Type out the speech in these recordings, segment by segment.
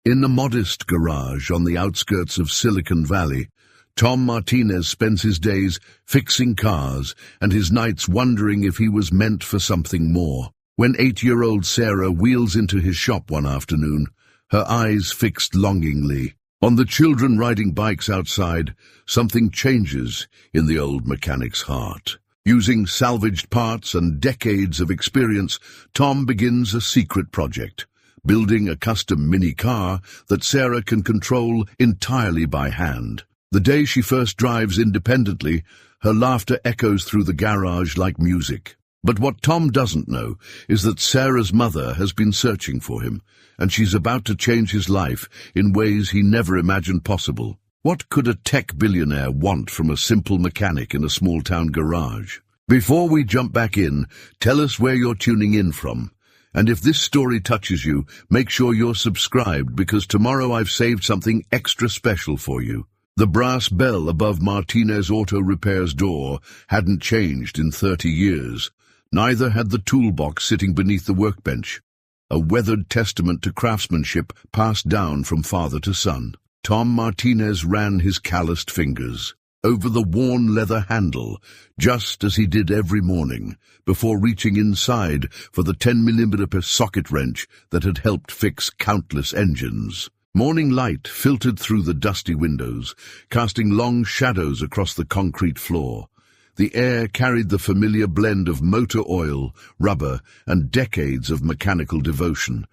In the modest garage on the outskirts of Silicon Valley, Tom Martinez spends his days fixing cars and his nights wondering if he was meant for something more. When 8-year-old Sarah wheels into his shop one afternoon, her eyes fixed longingly on the children riding bikes outside, something changes in the old mechanic's heart. Using salvaged parts and decades of experience, Tom begins a secret project, building a custom mini car that Sarah can control entirely by hand. The day she first drives independently, her laughter echoes through the garage like music. But what Tom doesn't know is that Sarah's mother has been searching for him, and she's about to change his life in ways he never imagined possible. What could a tech billionaire want from a simple mechanic in a small-town garage? Before we jump back in, tell us where you're tuning in from. And if this story touches you, make sure you're subscribed, because tomorrow I've saved something extra special for you. The brass bell above Martinez Auto Repair's door hadn't changed in 30 years. Neither had the toolbox sitting beneath the workbench, a weathered testament to craftsmanship passed down from father to son. Tom Martinez ran his calloused fingers over the worn leather handle, just as he did every morning, before reaching inside for the 10mm socket wrench that had helped fix countless engines. Morning light filtered through the dusty windows, casting long shadows across the concrete floor. The air carried the familiar blend of motor oil, rubber, and decades of mechanical devotion.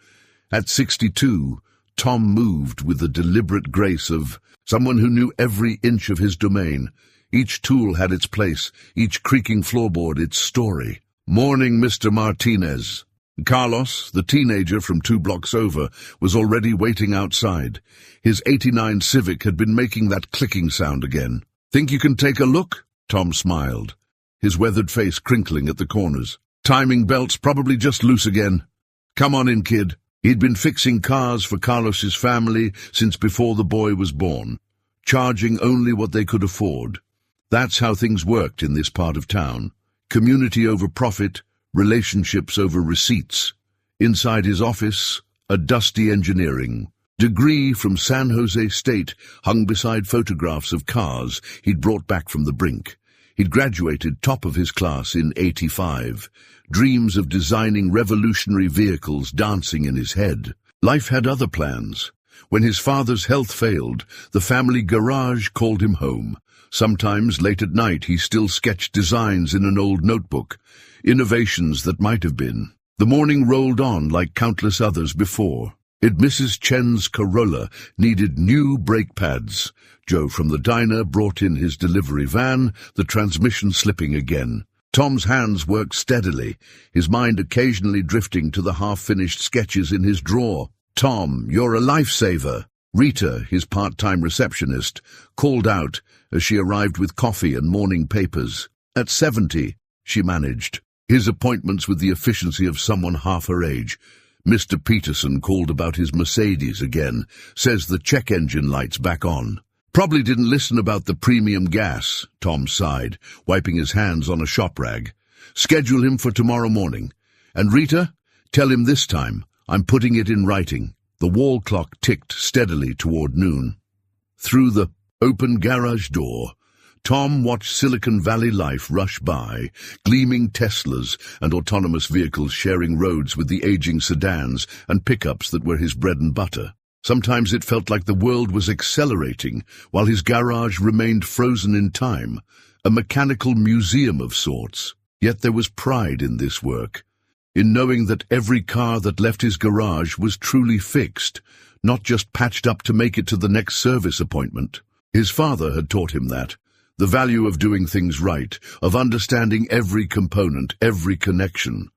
At 62, Tom moved with the deliberate grace of someone who knew every inch of his domain. Each tool had its place, each creaking floorboard its story. "Morning, Mr. Martinez." Carlos, the teenager from 2 blocks over, was already waiting outside. His '89 Civic had been making that clicking sound again. "Think you can take a look?" Tom smiled, his weathered face crinkling at the corners. "Timing belt's probably just loose again. Come on in, kid." He'd been fixing cars for Carlos's family since before the boy was born, charging only what they could afford. That's how things worked in this part of town. Community over profit, relationships over receipts. Inside his office, a dusty engineering degree from San Jose State hung beside photographs of cars he'd brought back from the brink. He'd graduated top of his class in '85, dreams of designing revolutionary vehicles dancing in his head. Life had other plans. When his father's health failed, the family garage called him home. Sometimes late at night he still sketched designs in an old notebook, innovations that might have been. The morning rolled on like countless others before. Mrs. Chen's Corolla needed new brake pads. Joe from the diner brought in his delivery van, the transmission slipping again. Tom's hands worked steadily, his mind occasionally drifting to the half-finished sketches in his drawer. "Tom, you're a lifesaver." Rita, his part-time receptionist, called out as she arrived with coffee and morning papers. At 70, she managed his appointments with the efficiency of someone half her age. Mr. Peterson called about his Mercedes again, says the check engine light's back on. "Probably didn't listen about the premium gas," Tom sighed, wiping his hands on a shop rag. "Schedule him for tomorrow morning. And Rita, tell him this time, I'm putting it in writing." The wall clock ticked steadily toward noon. Through the open garage door, Tom watched Silicon Valley life rush by, gleaming Teslas and autonomous vehicles sharing roads with the aging sedans and pickups that were his bread and butter. Sometimes it felt like the world was accelerating while his garage remained frozen in time, a mechanical museum of sorts. Yet there was pride in this work, in knowing that every car that left his garage was truly fixed, not just patched up to make it to the next service appointment. His father had taught him that. The value of doing things right, of understanding every component, every connection.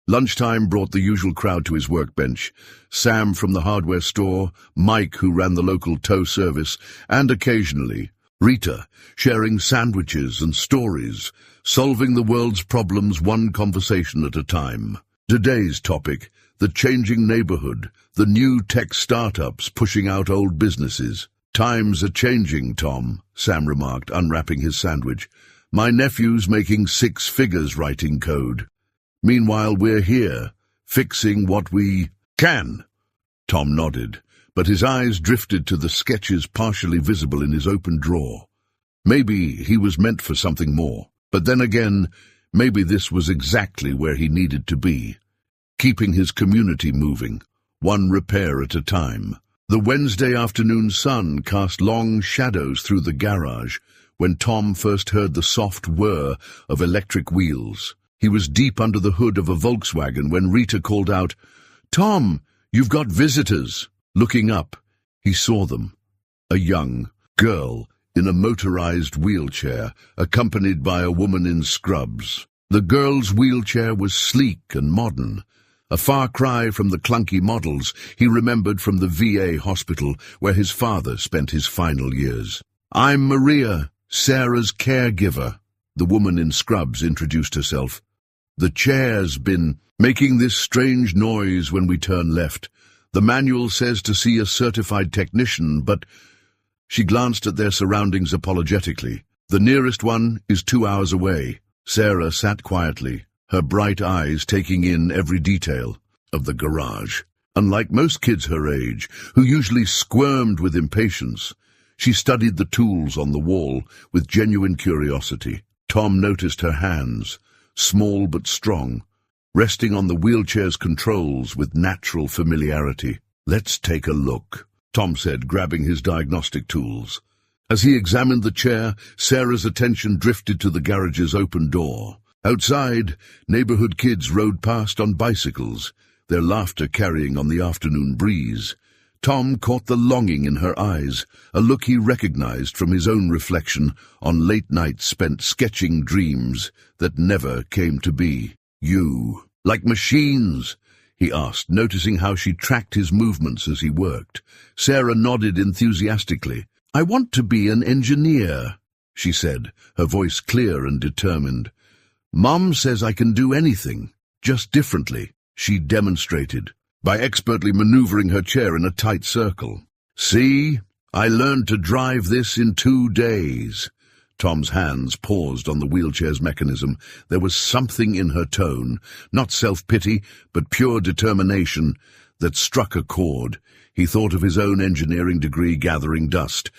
Lunchtime brought the usual crowd to his workbench. Sam from the hardware store, Mike who ran the local tow service, and occasionally Rita, sharing sandwiches and stories, solving the world's problems one conversation at a time. Today's topic, the changing neighborhood, the new tech startups pushing out old businesses. "Times are changing, Tom," Sam remarked, unwrapping his sandwich. "My nephew's making 6 figures writing code. Meanwhile, we're here, fixing what we can." Tom nodded, but his eyes drifted to the sketches partially visible in his open drawer. Maybe he was meant for something more, but then again, maybe this was exactly where he needed to be, keeping his community moving, one repair at a time. The Wednesday afternoon sun cast long shadows through the garage when Tom first heard the soft whir of electric wheels. He was deep under the hood of a Volkswagen when Rita called out, "Tom, you've got visitors." Looking up, he saw them. A young girl in a motorized wheelchair, accompanied by a woman in scrubs. The girl's wheelchair was sleek and modern, a far cry from the clunky models he remembered from the VA hospital where his father spent his final years. "I'm Maria, Sarah's caregiver," the woman in scrubs introduced herself. "The chair's been making this strange noise when we turn left. The manual says to see a certified technician, but—" She glanced at their surroundings apologetically. "The nearest one is 2 hours away." Sarah sat quietly, her bright eyes taking in every detail of the garage. Unlike most kids her age, who usually squirmed with impatience, she studied the tools on the wall with genuine curiosity. Tom noticed her hands, small but strong, resting on the wheelchair's controls with natural familiarity. "Let's take a look," Tom said, grabbing his diagnostic tools. As he examined the chair, Sarah's attention drifted to the garage's open door. Outside, neighborhood kids rode past on bicycles, their laughter carrying on the afternoon breeze. Tom caught the longing in her eyes, a look he recognized from his own reflection on late nights spent sketching dreams that never came to be. "You, like machines?" he asked, noticing how she tracked his movements as he worked. Sarah nodded enthusiastically. "I want to be an engineer," she said, her voice clear and determined. "Mom says I can do anything, just differently," she demonstrated, by expertly maneuvering her chair in a tight circle. "See, I learned to drive this in 2 days." Tom's hands paused on the wheelchair's mechanism. There was something in her tone, not self-pity, but pure determination, that struck a chord. He thought of his own engineering degree gathering dust.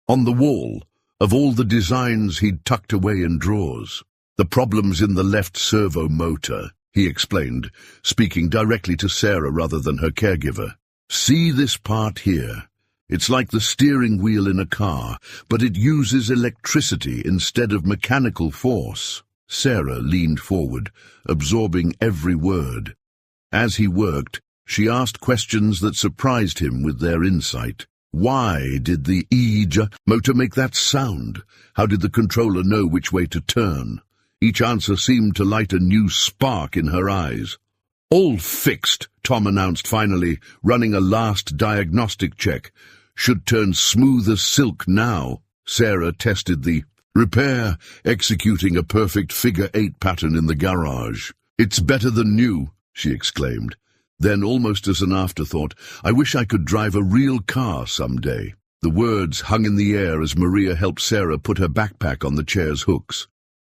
On the wall, of all the designs he'd tucked away in drawers. "The problem's in the left servo motor," he explained, speaking directly to Sarah rather than her caregiver. "See this part here? It's like the steering wheel in a car, but it uses electricity instead of mechanical force." Sarah leaned forward, absorbing every word. As he worked, she asked questions that surprised him with their insight. Why did the motor make that sound? How did the controller know which way to turn? Each answer seemed to light a new spark in her eyes. "All fixed," Tom announced finally, running a last diagnostic check. "Should turn smooth as silk now." Sarah tested the repair, executing a perfect figure-8 pattern in the garage. "It's better than new," she exclaimed. Then, almost as an afterthought, "I wish I could drive a real car someday." The words hung in the air as Maria helped Sarah put her backpack on the chair's hooks.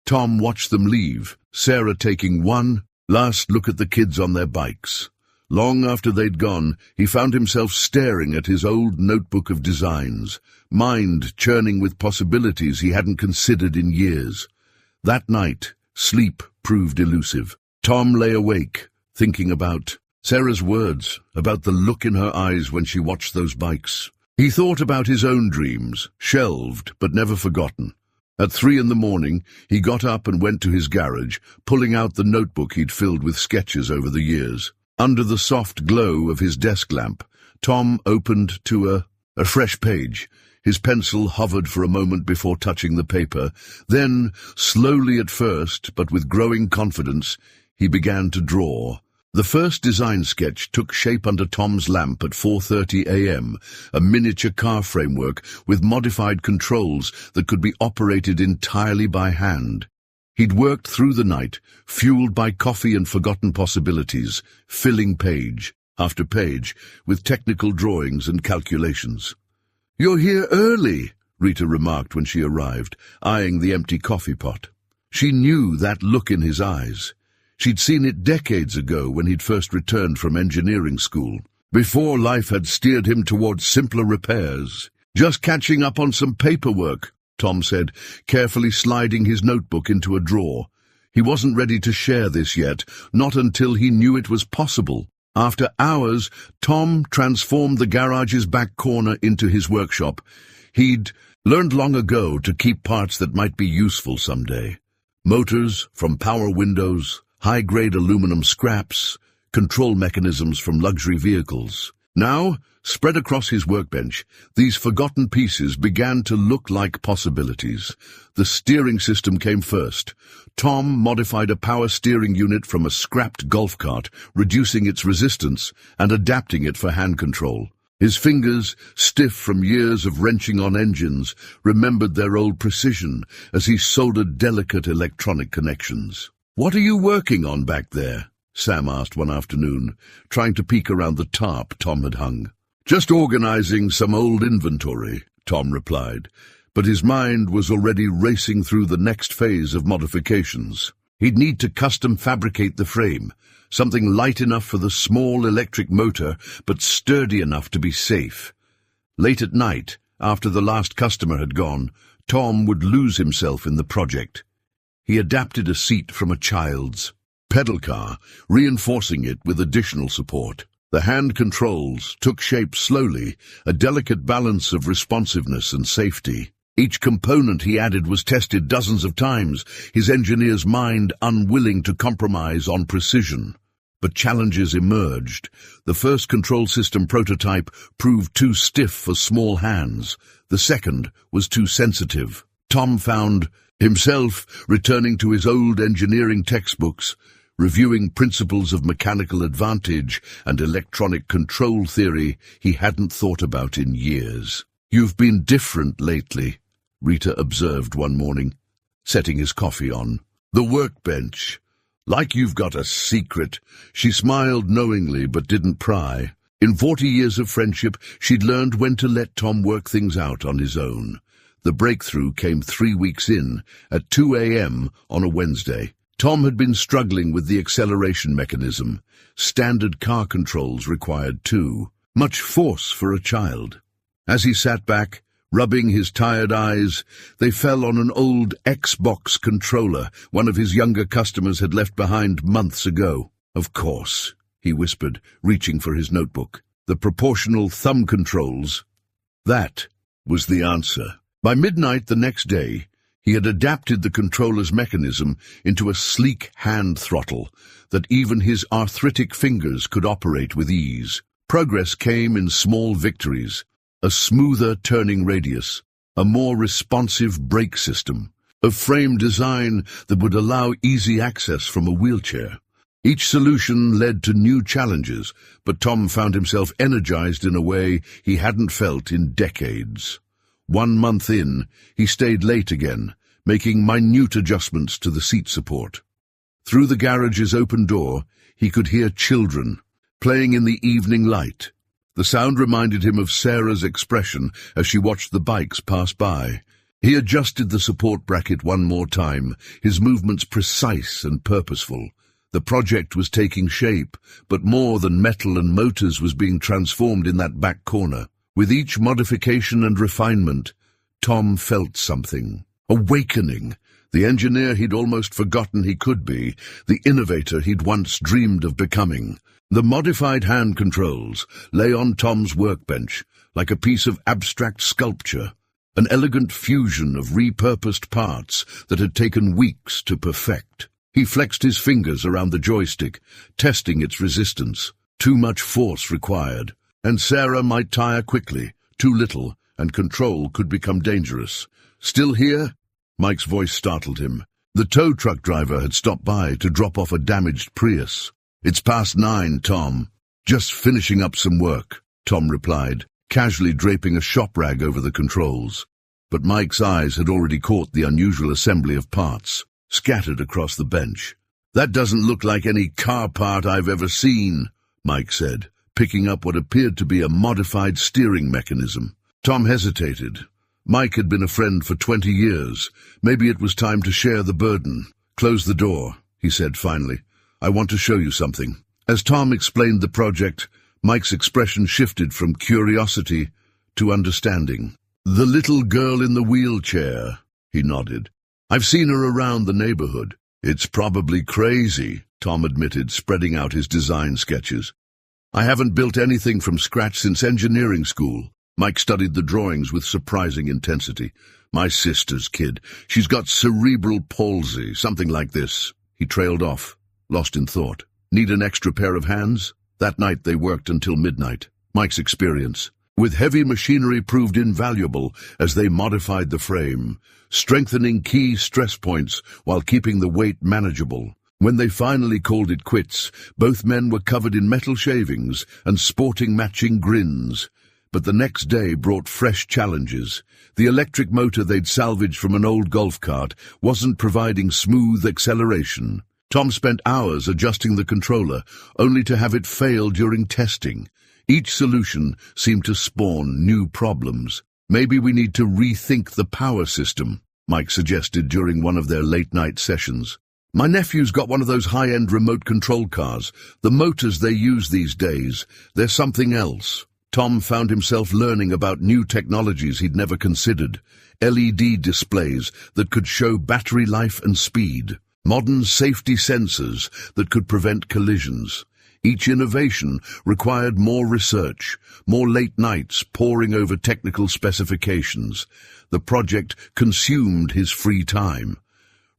Tom watched them leave, Sarah taking one last look at the kids on their bikes. Long after they'd gone, he found himself staring at his old notebook of designs, mind churning with possibilities he hadn't considered in years. That night, sleep proved elusive. Tom lay awake, thinking about Sarah's words, about the look in her eyes when she watched those bikes. He thought about his own dreams, shelved but never forgotten. At 3 a.m, he got up and went to his garage, pulling out the notebook he'd filled with sketches over the years. Under the soft glow of his desk lamp, Tom opened to a fresh page. His pencil hovered for a moment before touching the paper. Then, slowly at first, but with growing confidence, he began to draw. The first design sketch took shape under Tom's lamp at 4:30 a.m., a miniature car framework with modified controls that could be operated entirely by hand. He'd worked through the night, fueled by coffee and forgotten possibilities, filling page after page with technical drawings and calculations. "You're here early," Rita remarked when she arrived, eyeing the empty coffee pot. She knew that look in his eyes. She'd seen it decades ago when he'd first returned from engineering school. Before life had steered him towards simpler repairs. "Just catching up on some paperwork," Tom said, carefully sliding his notebook into a drawer. He wasn't ready to share this yet, not until he knew it was possible. After hours, Tom transformed the garage's back corner into his workshop. He'd learned long ago to keep parts that might be useful someday. Motors from power windows, high-grade aluminum scraps, control mechanisms from luxury vehicles. Now, spread across his workbench, these forgotten pieces began to look like possibilities. The steering system came first. Tom modified a power steering unit from a scrapped golf cart, reducing its resistance and adapting it for hand control. His fingers, stiff from years of wrenching on engines, remembered their old precision as he soldered delicate electronic connections. "What are you working on back there?" Sam asked one afternoon, trying to peek around the tarp Tom had hung. "Just organizing some old inventory," Tom replied, but his mind was already racing through the next phase of modifications. He'd need to custom fabricate the frame, something light enough for the small electric motor, but sturdy enough to be safe. Late at night, after the last customer had gone, Tom would lose himself in the project. He adapted a seat from a child's pedal car, reinforcing it with additional support. The hand controls took shape slowly, a delicate balance of responsiveness and safety. Each component he added was tested dozens of times, his engineer's mind unwilling to compromise on precision. But challenges emerged. The first control system prototype proved too stiff for small hands. The second was too sensitive. Tom found himself returning to his old engineering textbooks, reviewing principles of mechanical advantage and electronic control theory he hadn't thought about in years. "You've been different lately," Rita observed one morning, setting his coffee on the workbench. "Like you've got a secret." She smiled knowingly but didn't pry. In 40 years of friendship, she'd learned when to let Tom work things out on his own. The breakthrough came 3 weeks in, at 2 a.m. on a Wednesday. Tom had been struggling with the acceleration mechanism. Standard car controls required too much force for a child. As he sat back, rubbing his tired eyes, they fell on an old Xbox controller one of his younger customers had left behind months ago. "Of course," he whispered, reaching for his notebook. "The proportional thumb controls." That was the answer. By midnight the next day, he had adapted the controller's mechanism into a sleek hand throttle that even his arthritic fingers could operate with ease. Progress came in small victories. A smoother turning radius, a more responsive brake system, a frame design that would allow easy access from a wheelchair. Each solution led to new challenges, but Tom found himself energized in a way he hadn't felt in decades. 1 month in, he stayed late again, making minute adjustments to the seat support. Through the garage's open door, he could hear children playing in the evening light. The sound reminded him of Sarah's expression as she watched the bikes pass by. He adjusted the support bracket one more time, his movements precise and purposeful. The project was taking shape, but more than metal and motors was being transformed in that back corner. With each modification and refinement, Tom felt something. Awakening. The engineer he'd almost forgotten he could be, the innovator he'd once dreamed of becoming. The modified hand controls lay on Tom's workbench, like a piece of abstract sculpture, an elegant fusion of repurposed parts that had taken weeks to perfect. He flexed his fingers around the joystick, testing its resistance. Too much force required, and Sarah might tire quickly. Too little, and control could become dangerous. "Still here?" Mike's voice startled him. The tow truck driver had stopped by to drop off a damaged Prius. "It's past 9, Tom." "Just finishing up some work," Tom replied, casually draping a shop rag over the controls. But Mike's eyes had already caught the unusual assembly of parts, scattered across the bench. "That doesn't look like any car part I've ever seen," Mike said, picking up what appeared to be a modified steering mechanism. Tom hesitated. Mike had been a friend for 20 years. Maybe it was time to share the burden. "Close the door," he said finally. "I want to show you something." As Tom explained the project, Mike's expression shifted from curiosity to understanding. "The little girl in the wheelchair," he nodded. "I've seen her around the neighborhood." "It's probably crazy," Tom admitted, spreading out his design sketches. "I haven't built anything from scratch since engineering school." Mike studied the drawings with surprising intensity. "My sister's kid. She's got cerebral palsy, something like this." He trailed off, lost in thought. "Need an extra pair of hands?" That night they worked until midnight. Mike's experience with heavy machinery proved invaluable as they modified the frame, strengthening key stress points while keeping the weight manageable. When they finally called it quits, both men were covered in metal shavings and sporting matching grins. But the next day brought fresh challenges. The electric motor they'd salvaged from an old golf cart wasn't providing smooth acceleration. Tom spent hours adjusting the controller, only to have it fail during testing. Each solution seemed to spawn new problems. "Maybe we need to rethink the power system," Mike suggested during one of their late-night sessions. "My nephew's got one of those high-end remote control cars. The motors they use these days, they're something else." Tom found himself learning about new technologies he'd never considered. LED displays that could show battery life and speed. Modern safety sensors that could prevent collisions. Each innovation required more research, more late nights poring over technical specifications. The project consumed his free time.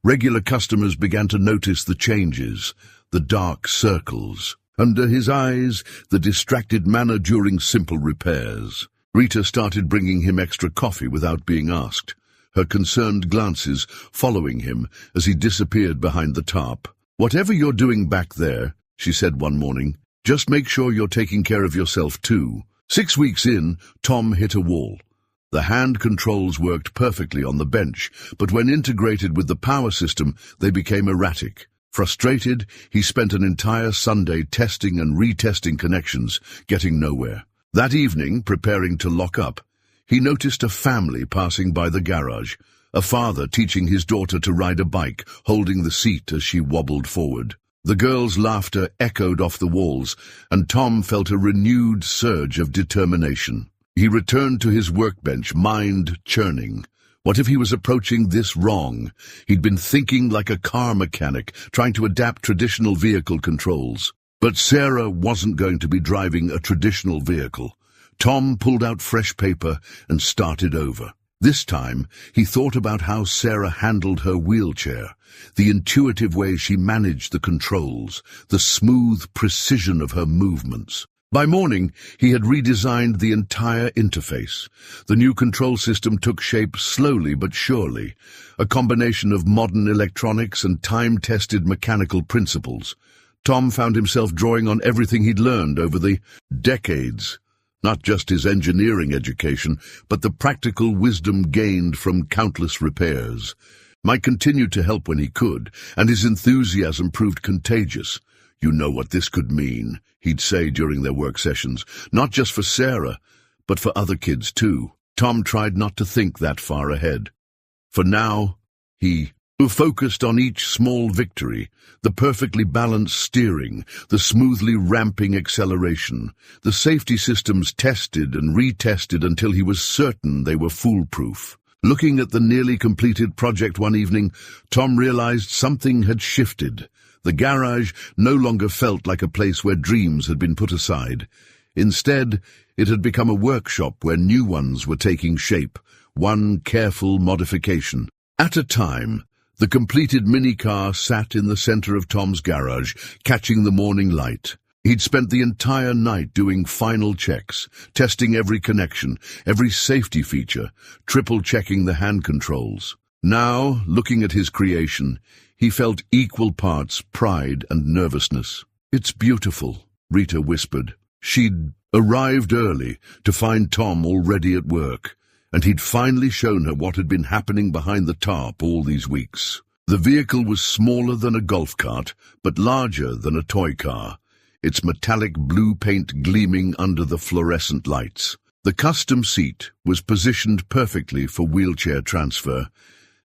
Regular customers began to notice the changes, the dark circles under his eyes, the distracted manner during simple repairs. Rita started bringing him extra coffee without being asked, her concerned glances following him as he disappeared behind the tarp. "Whatever you're doing back there," she said one morning, "just make sure you're taking care of yourself too." 6 weeks in, Tom hit a wall. The hand controls worked perfectly on the bench, but when integrated with the power system, they became erratic. Frustrated, he spent an entire Sunday testing and retesting connections, getting nowhere. That evening, preparing to lock up, he noticed a family passing by the garage, a father teaching his daughter to ride a bike, holding the seat as she wobbled forward. The girl's laughter echoed off the walls, and Tom felt a renewed surge of determination. He returned to his workbench, mind churning. What if he was approaching this wrong? He'd been thinking like a car mechanic, trying to adapt traditional vehicle controls. But Sarah wasn't going to be driving a traditional vehicle. Tom pulled out fresh paper and started over. This time, he thought about how Sarah handled her wheelchair, the intuitive way she managed the controls, the smooth precision of her movements. By morning, he had redesigned the entire interface. The new control system took shape slowly but surely, a combination of modern electronics and time-tested mechanical principles. Tom found himself drawing on everything he'd learned over the decades, not just his engineering education, but the practical wisdom gained from countless repairs. Mike continued to help when he could, and his enthusiasm proved contagious. "You know what this could mean," he'd say during their work sessions, not just for Sarah, but for other kids too. Tom tried not to think that far ahead. For now, he focused on each small victory, the perfectly balanced steering, the smoothly ramping acceleration, the safety systems tested and retested until he was certain they were foolproof. Looking at the nearly completed project one evening, Tom realized something had shifted. The garage no longer felt like a place where dreams had been put aside. Instead, it had become a workshop where new ones were taking shape, one careful modification at a time. The completed minicar sat in the center of Tom's garage, catching the morning light. He'd spent the entire night doing final checks, testing every connection, every safety feature, triple-checking the hand controls. Now, looking at his creation, he felt equal parts pride and nervousness. "It's beautiful," Rita whispered. She'd arrived early to find Tom already at work, and he'd finally shown her what had been happening behind the tarp all these weeks. The vehicle was smaller than a golf cart, but larger than a toy car, its metallic blue paint gleaming under the fluorescent lights. The custom seat was positioned perfectly for wheelchair transfer,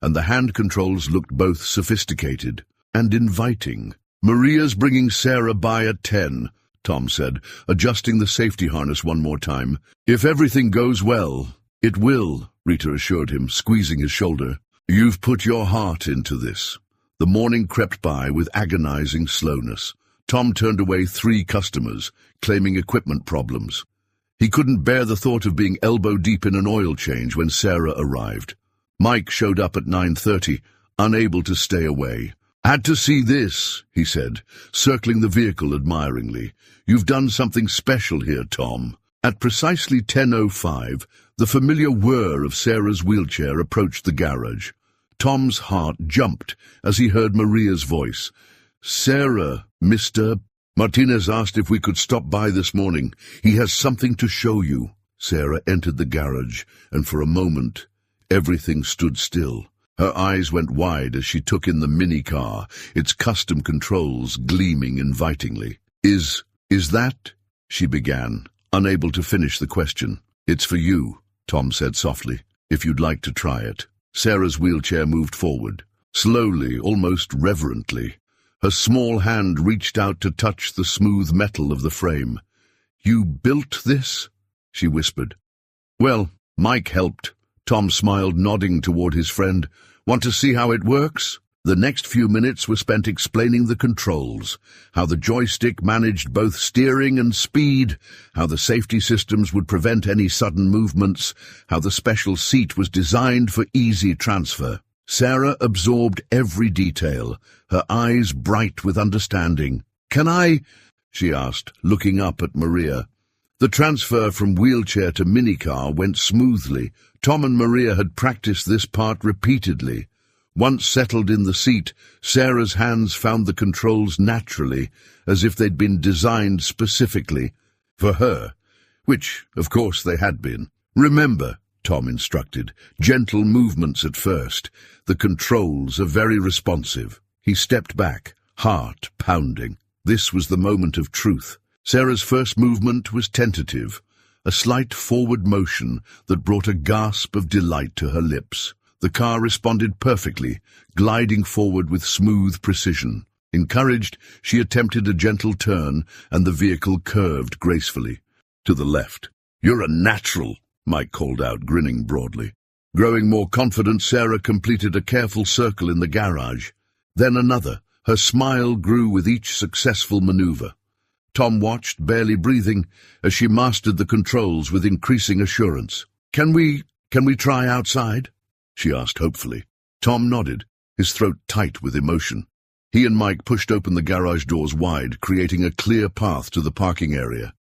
and the hand controls looked both sophisticated and inviting. "Maria's bringing Sarah by at 10. Tom said, adjusting the safety harness one more time. If everything goes well, it will, Rita assured him, squeezing his shoulder. You've put your heart into this. The morning crept by with agonizing slowness. Tom turned away 3 customers, claiming equipment problems. He couldn't bear the thought of being elbow-deep in an oil change when Sarah arrived. Mike showed up at 9:30, unable to stay away. Had to see this, he said, circling the vehicle admiringly. You've done something special here, Tom. At precisely 10:05, the familiar whir of Sarah's wheelchair approached the garage. Tom's heart jumped as he heard Maria's voice. Sarah, Mr. Martinez asked if we could stop by this morning. He has something to show you. Sarah entered the garage, and for a moment, everything stood still. Her eyes went wide as she took in the mini-car, its custom controls gleaming invitingly. Is that? She began, unable to finish the question. It's for you, Tom said softly, if you'd like to try it. Sarah's wheelchair moved forward, slowly, almost reverently. Her small hand reached out to touch the smooth metal of the frame. You built this? She whispered. Well, Mike helped. Tom smiled, nodding toward his friend. Want to see how it works? The next few minutes were spent explaining the controls, how the joystick managed both steering and speed, how the safety systems would prevent any sudden movements, how the special seat was designed for easy transfer. Sarah absorbed every detail, her eyes bright with understanding. Can I? She asked, looking up at Maria. The transfer from wheelchair to minicar went smoothly. Tom and Maria had practiced this part repeatedly. Once settled in the seat, Sarah's hands found the controls naturally, as if they'd been designed specifically for her, which, of course, they had been. Remember, Tom instructed, gentle movements at first. The controls are very responsive. He stepped back, heart pounding. This was the moment of truth. Sarah's first movement was tentative, a slight forward motion that brought a gasp of delight to her lips. The car responded perfectly, gliding forward with smooth precision. Encouraged, she attempted a gentle turn, and the vehicle curved gracefully. To the left. You're a natural, Mike called out, grinning broadly. Growing more confident, Sarah completed a careful circle in the garage. Then another. Her smile grew with each successful maneuver. Tom watched, barely breathing, as she mastered the controls with increasing assurance. Can we try outside? She asked hopefully. Tom nodded, his throat tight with emotion. He and Mike pushed open the garage doors wide, creating a clear path to the parking area.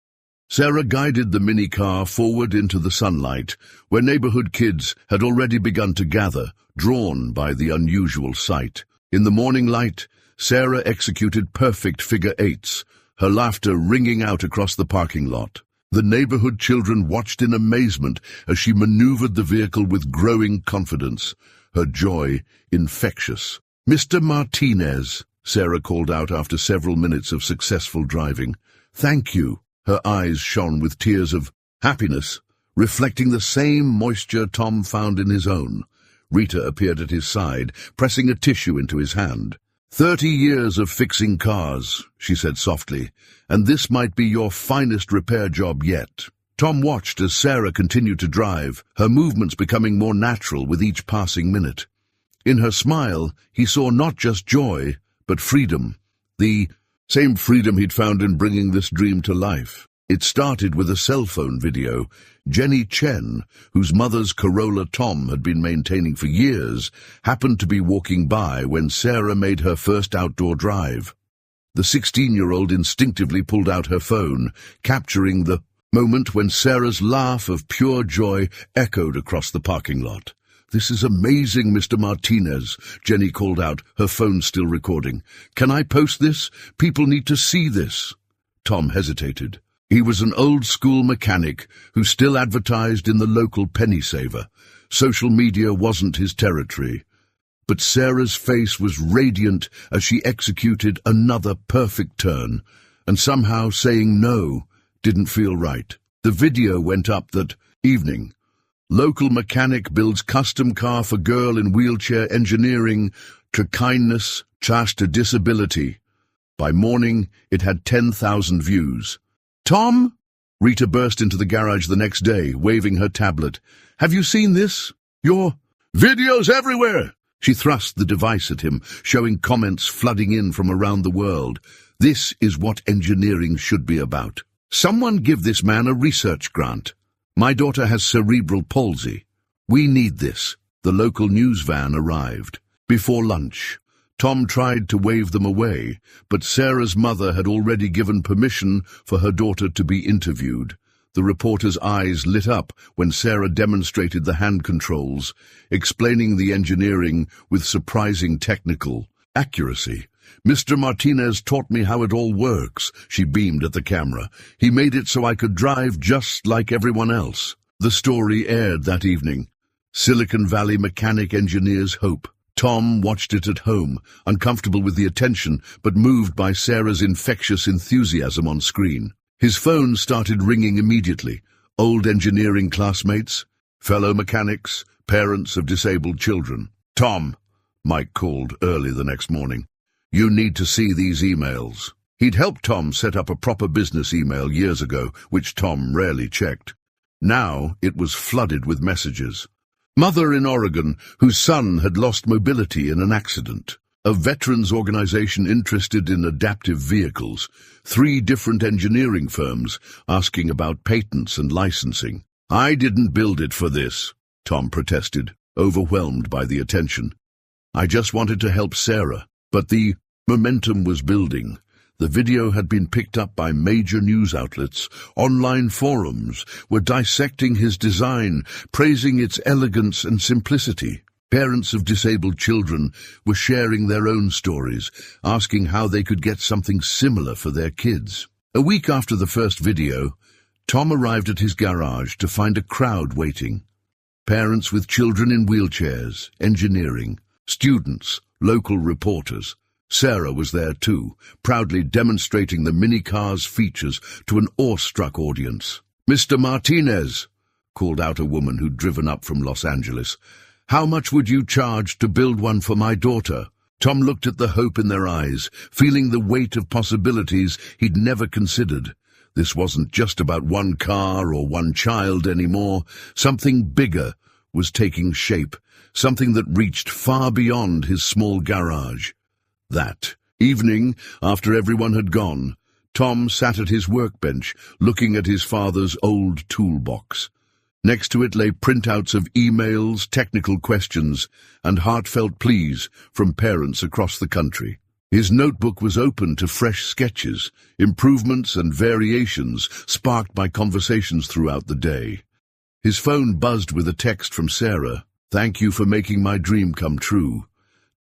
Sarah guided the mini-car forward into the sunlight, where neighborhood kids had already begun to gather, drawn by the unusual sight. In the morning light, Sarah executed perfect figure eights, her laughter ringing out across the parking lot. The neighborhood children watched in amazement as she maneuvered the vehicle with growing confidence, her joy infectious. Mr. Martinez, Sarah called out after several minutes of successful driving. Thank you. Her eyes shone with tears of happiness, reflecting the same moisture Tom found in his own. Rita appeared at his side, pressing a tissue into his hand. 30 years of fixing cars, she said softly, and this might be your finest repair job yet. Tom watched as Sarah continued to drive, her movements becoming more natural with each passing minute. In her smile, he saw not just joy, but freedom, the same freedom he'd found in bringing this dream to life. It started with a cell phone video. Jenny Chen, whose mother's Corolla Tom had been maintaining for years, happened to be walking by when Sarah made her first outdoor drive. The 16-year-old instinctively pulled out her phone, capturing the moment when Sarah's laugh of pure joy echoed across the parking lot. This is amazing, Mr. Martinez, Jenny called out, her phone still recording. Can I post this? People need to see this. Tom hesitated. He was an old-school mechanic who still advertised in the local penny saver. Social media wasn't his territory. But Sarah's face was radiant as she executed another perfect turn, and somehow saying no didn't feel right. The video went up that evening. Local mechanic builds custom car for girl in wheelchair engineering to kindness, charge to disability. By morning, it had 10,000 views. "Tom?" Rita burst into the garage the next day, waving her tablet. "Have you seen this? Your videos everywhere!" She thrust the device at him, showing comments flooding in from around the world. "This is what engineering should be about. Someone give this man a research grant. My daughter has cerebral palsy. We need this." The local news van arrived. Before lunch, Tom tried to wave them away, but Sarah's mother had already given permission for her daughter to be interviewed. The reporter's eyes lit up when Sarah demonstrated the hand controls, explaining the engineering with surprising technical accuracy. "Mr. Martinez taught me how it all works," she beamed at the camera. "He made it so I could drive just like everyone else." The story aired that evening. Silicon Valley mechanic engineer's hope. Tom watched it at home, uncomfortable with the attention, but moved by Sarah's infectious enthusiasm on screen. His phone started ringing immediately. Old engineering classmates, fellow mechanics, parents of disabled children. "Tom," Mike called early the next morning, "you need to see these emails." He'd helped Tom set up a proper business email years ago, which Tom rarely checked. Now it was flooded with messages. Mother in Oregon, whose son had lost mobility in an accident. A veterans organization interested in adaptive vehicles. 3 different engineering firms asking about patents and licensing. "I didn't build it for this," Tom protested, overwhelmed by the attention. "I just wanted to help Sarah." But the momentum was building. The video had been picked up by major news outlets. Online forums were dissecting his design, praising its elegance and simplicity. Parents of disabled children were sharing their own stories, asking how they could get something similar for their kids. A week after the first video, Tom arrived at his garage to find a crowd waiting. Parents with children in wheelchairs, engineering, students, local reporters. Sarah was there too, proudly demonstrating the minicar's features to an awestruck audience. "Mr. Martinez," called out a woman who'd driven up from Los Angeles, "how much would you charge to build one for my daughter?" Tom looked at the hope in their eyes, feeling the weight of possibilities he'd never considered. This wasn't just about one car or one child anymore. Something bigger was taking shape, something that reached far beyond his small garage. That evening, after everyone had gone, Tom sat at his workbench, looking at his father's old toolbox. Next to it lay printouts of emails, technical questions, and heartfelt pleas from parents across the country. His notebook was open to fresh sketches, improvements and variations sparked by conversations throughout the day. His phone buzzed with a text from Sarah. "Thank you for making my dream come true.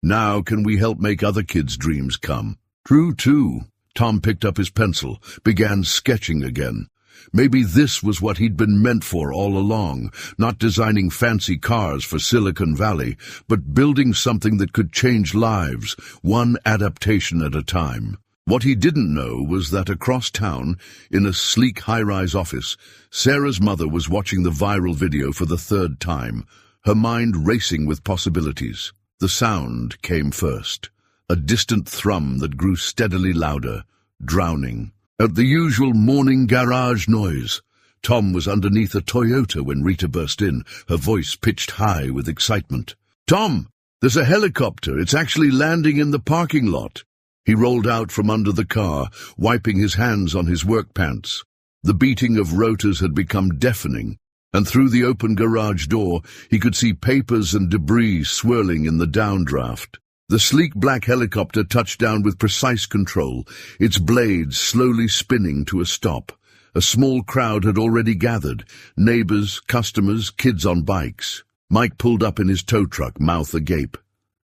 Now can we help make other kids' dreams come true too?" Tom picked up his pencil, began sketching again. Maybe this was what he'd been meant for all along, not designing fancy cars for Silicon Valley, but building something that could change lives, one adaptation at a time. What he didn't know was that across town, in a sleek high-rise office, Sarah's mother was watching the viral video for the 3rd time, her mind racing with possibilities. The sound came first, a distant thrum that grew steadily louder, drowning. At the usual morning garage noise, Tom was underneath a Toyota when Rita burst in, her voice pitched high with excitement. "Tom, there's a helicopter. It's actually landing in the parking lot." He rolled out from under the car, wiping his hands on his work pants. The beating of rotors had become deafening, and through the open garage door he could see papers and debris swirling in the downdraft. The sleek black helicopter touched down with precise control, its blades slowly spinning to a stop. A small crowd had already gathered, neighbors, customers, kids on bikes. Mike pulled up in his tow truck, mouth agape.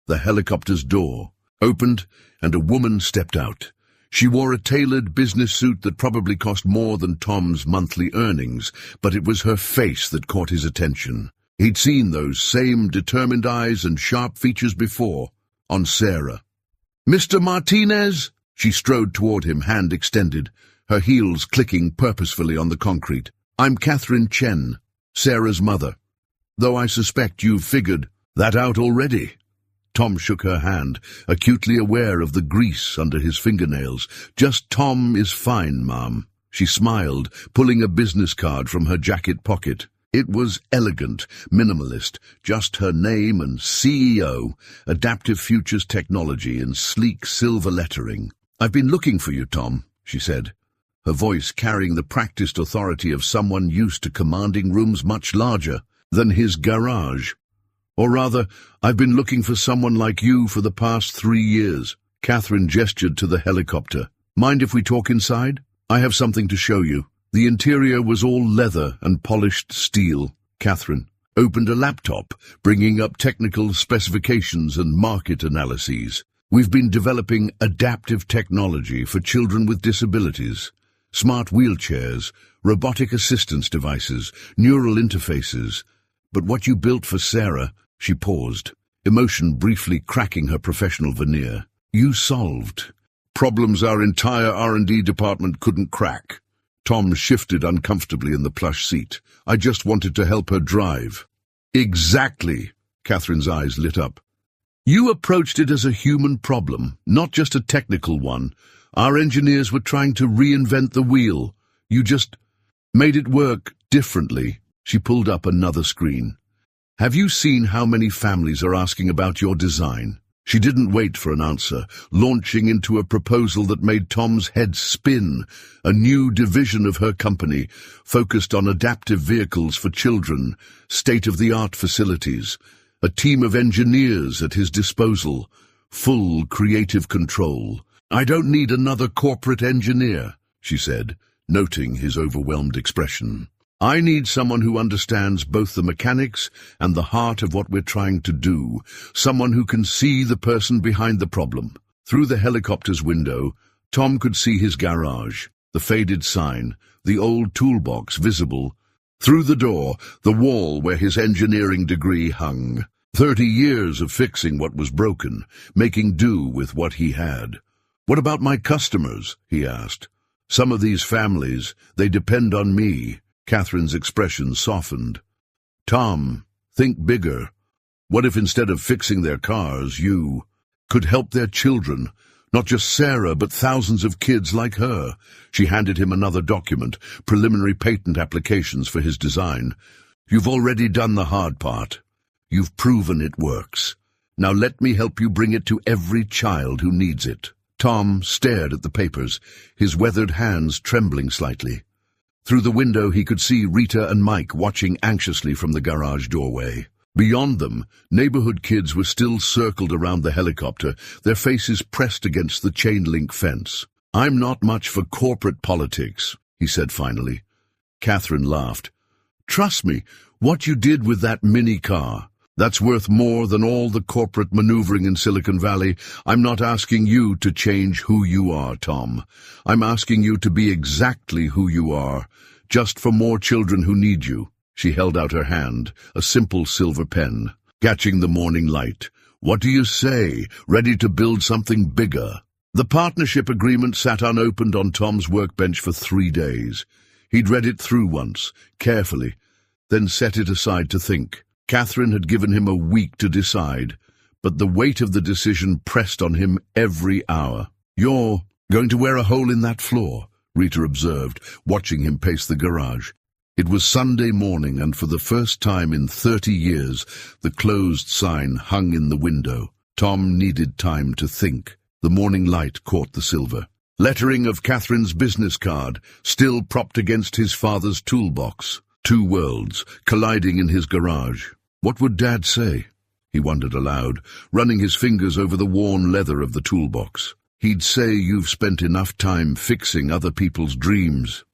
The helicopter's door opened, and a woman stepped out. She wore a tailored business suit that probably cost more than Tom's monthly earnings, but it was her face that caught his attention. He'd seen those same determined eyes and sharp features before, on Sarah. "Mr. Martinez?" She strode toward him, hand extended, her heels clicking purposefully on the concrete. "I'm Catherine Chen, Sarah's mother. Though I suspect you've figured that out already." Tom shook her hand, acutely aware of the grease under his fingernails. "Just Tom is fine, Mom." She smiled, pulling a business card from her jacket pocket. It was elegant, minimalist, just her name and CEO, Adaptive Futures Technology, in sleek silver lettering. "I've been looking for you, Tom," she said, her voice carrying the practiced authority of someone used to commanding rooms much larger than his garage. "Or rather, I've been looking for someone like you for the past 3 years. Catherine gestured to the helicopter. "Mind if we talk inside? I have something to show you." The interior was all leather and polished steel. Catherine opened a laptop, bringing up technical specifications and market analyses. "We've been developing adaptive technology for children with disabilities. Smart wheelchairs, robotic assistance devices, neural interfaces. But what you built for Sarah," she paused, emotion briefly cracking her professional veneer, "you solved problems our entire R&D department couldn't crack." Tom shifted uncomfortably in the plush seat. "I just wanted to help her drive." "Exactly," Catherine's eyes lit up. "You approached it as a human problem, not just a technical one. Our engineers were trying to reinvent the wheel. You just made it work differently." She pulled up another screen. "Have you seen how many families are asking about your design?" She didn't wait for an answer, launching into a proposal that made Tom's head spin. A new division of her company, focused on adaptive vehicles for children, state-of-the-art facilities, a team of engineers at his disposal, full creative control. "I don't need another corporate engineer," she said, noting his overwhelmed expression. "I need someone who understands both the mechanics and the heart of what we're trying to do, someone who can see the person behind the problem." Through the helicopter's window, Tom could see his garage, the faded sign, the old toolbox visible. Through the door, the wall where his engineering degree hung. 30 years of fixing what was broken, making do with what he had. "What about my customers?" he asked. "Some of these families, they depend on me." Catherine's expression softened. "Tom, think bigger. What if instead of fixing their cars, you could help their children? Not just Sarah, but thousands of kids like her." She handed him another document, preliminary patent applications for his design. "You've already done the hard part. You've proven it works. Now let me help you bring it to every child who needs it." Tom stared at the papers, his weathered hands trembling slightly. Through the window he could see Rita and Mike watching anxiously from the garage doorway. Beyond them, neighborhood kids were still circled around the helicopter, their faces pressed against the chain-link fence. "I'm not much for corporate politics," he said finally. Catherine laughed. "Trust me, what you did with that mini car, that's worth more than all the corporate maneuvering in Silicon Valley. I'm not asking you to change who you are, Tom. I'm asking you to be exactly who you are, just for more children who need you." She held out her hand, a simple silver pen, catching the morning light. "What do you say? Ready to build something bigger?" The partnership agreement sat unopened on Tom's workbench for 3 days. He'd read it through once, carefully, then set it aside to think. Catherine had given him a week to decide, but the weight of the decision pressed on him every hour. "You're going to wear a hole in that floor," Rita observed, watching him pace the garage. It was Sunday morning, and for the first time in 30 years, the closed sign hung in the window. Tom needed time to think. The morning light caught the silver lettering of Catherine's business card, still propped against his father's toolbox. 2 worlds colliding in his garage. What would Dad say? He wondered aloud, running his fingers over the worn leather of the toolbox. He'd say you've spent enough time fixing other people's dreams.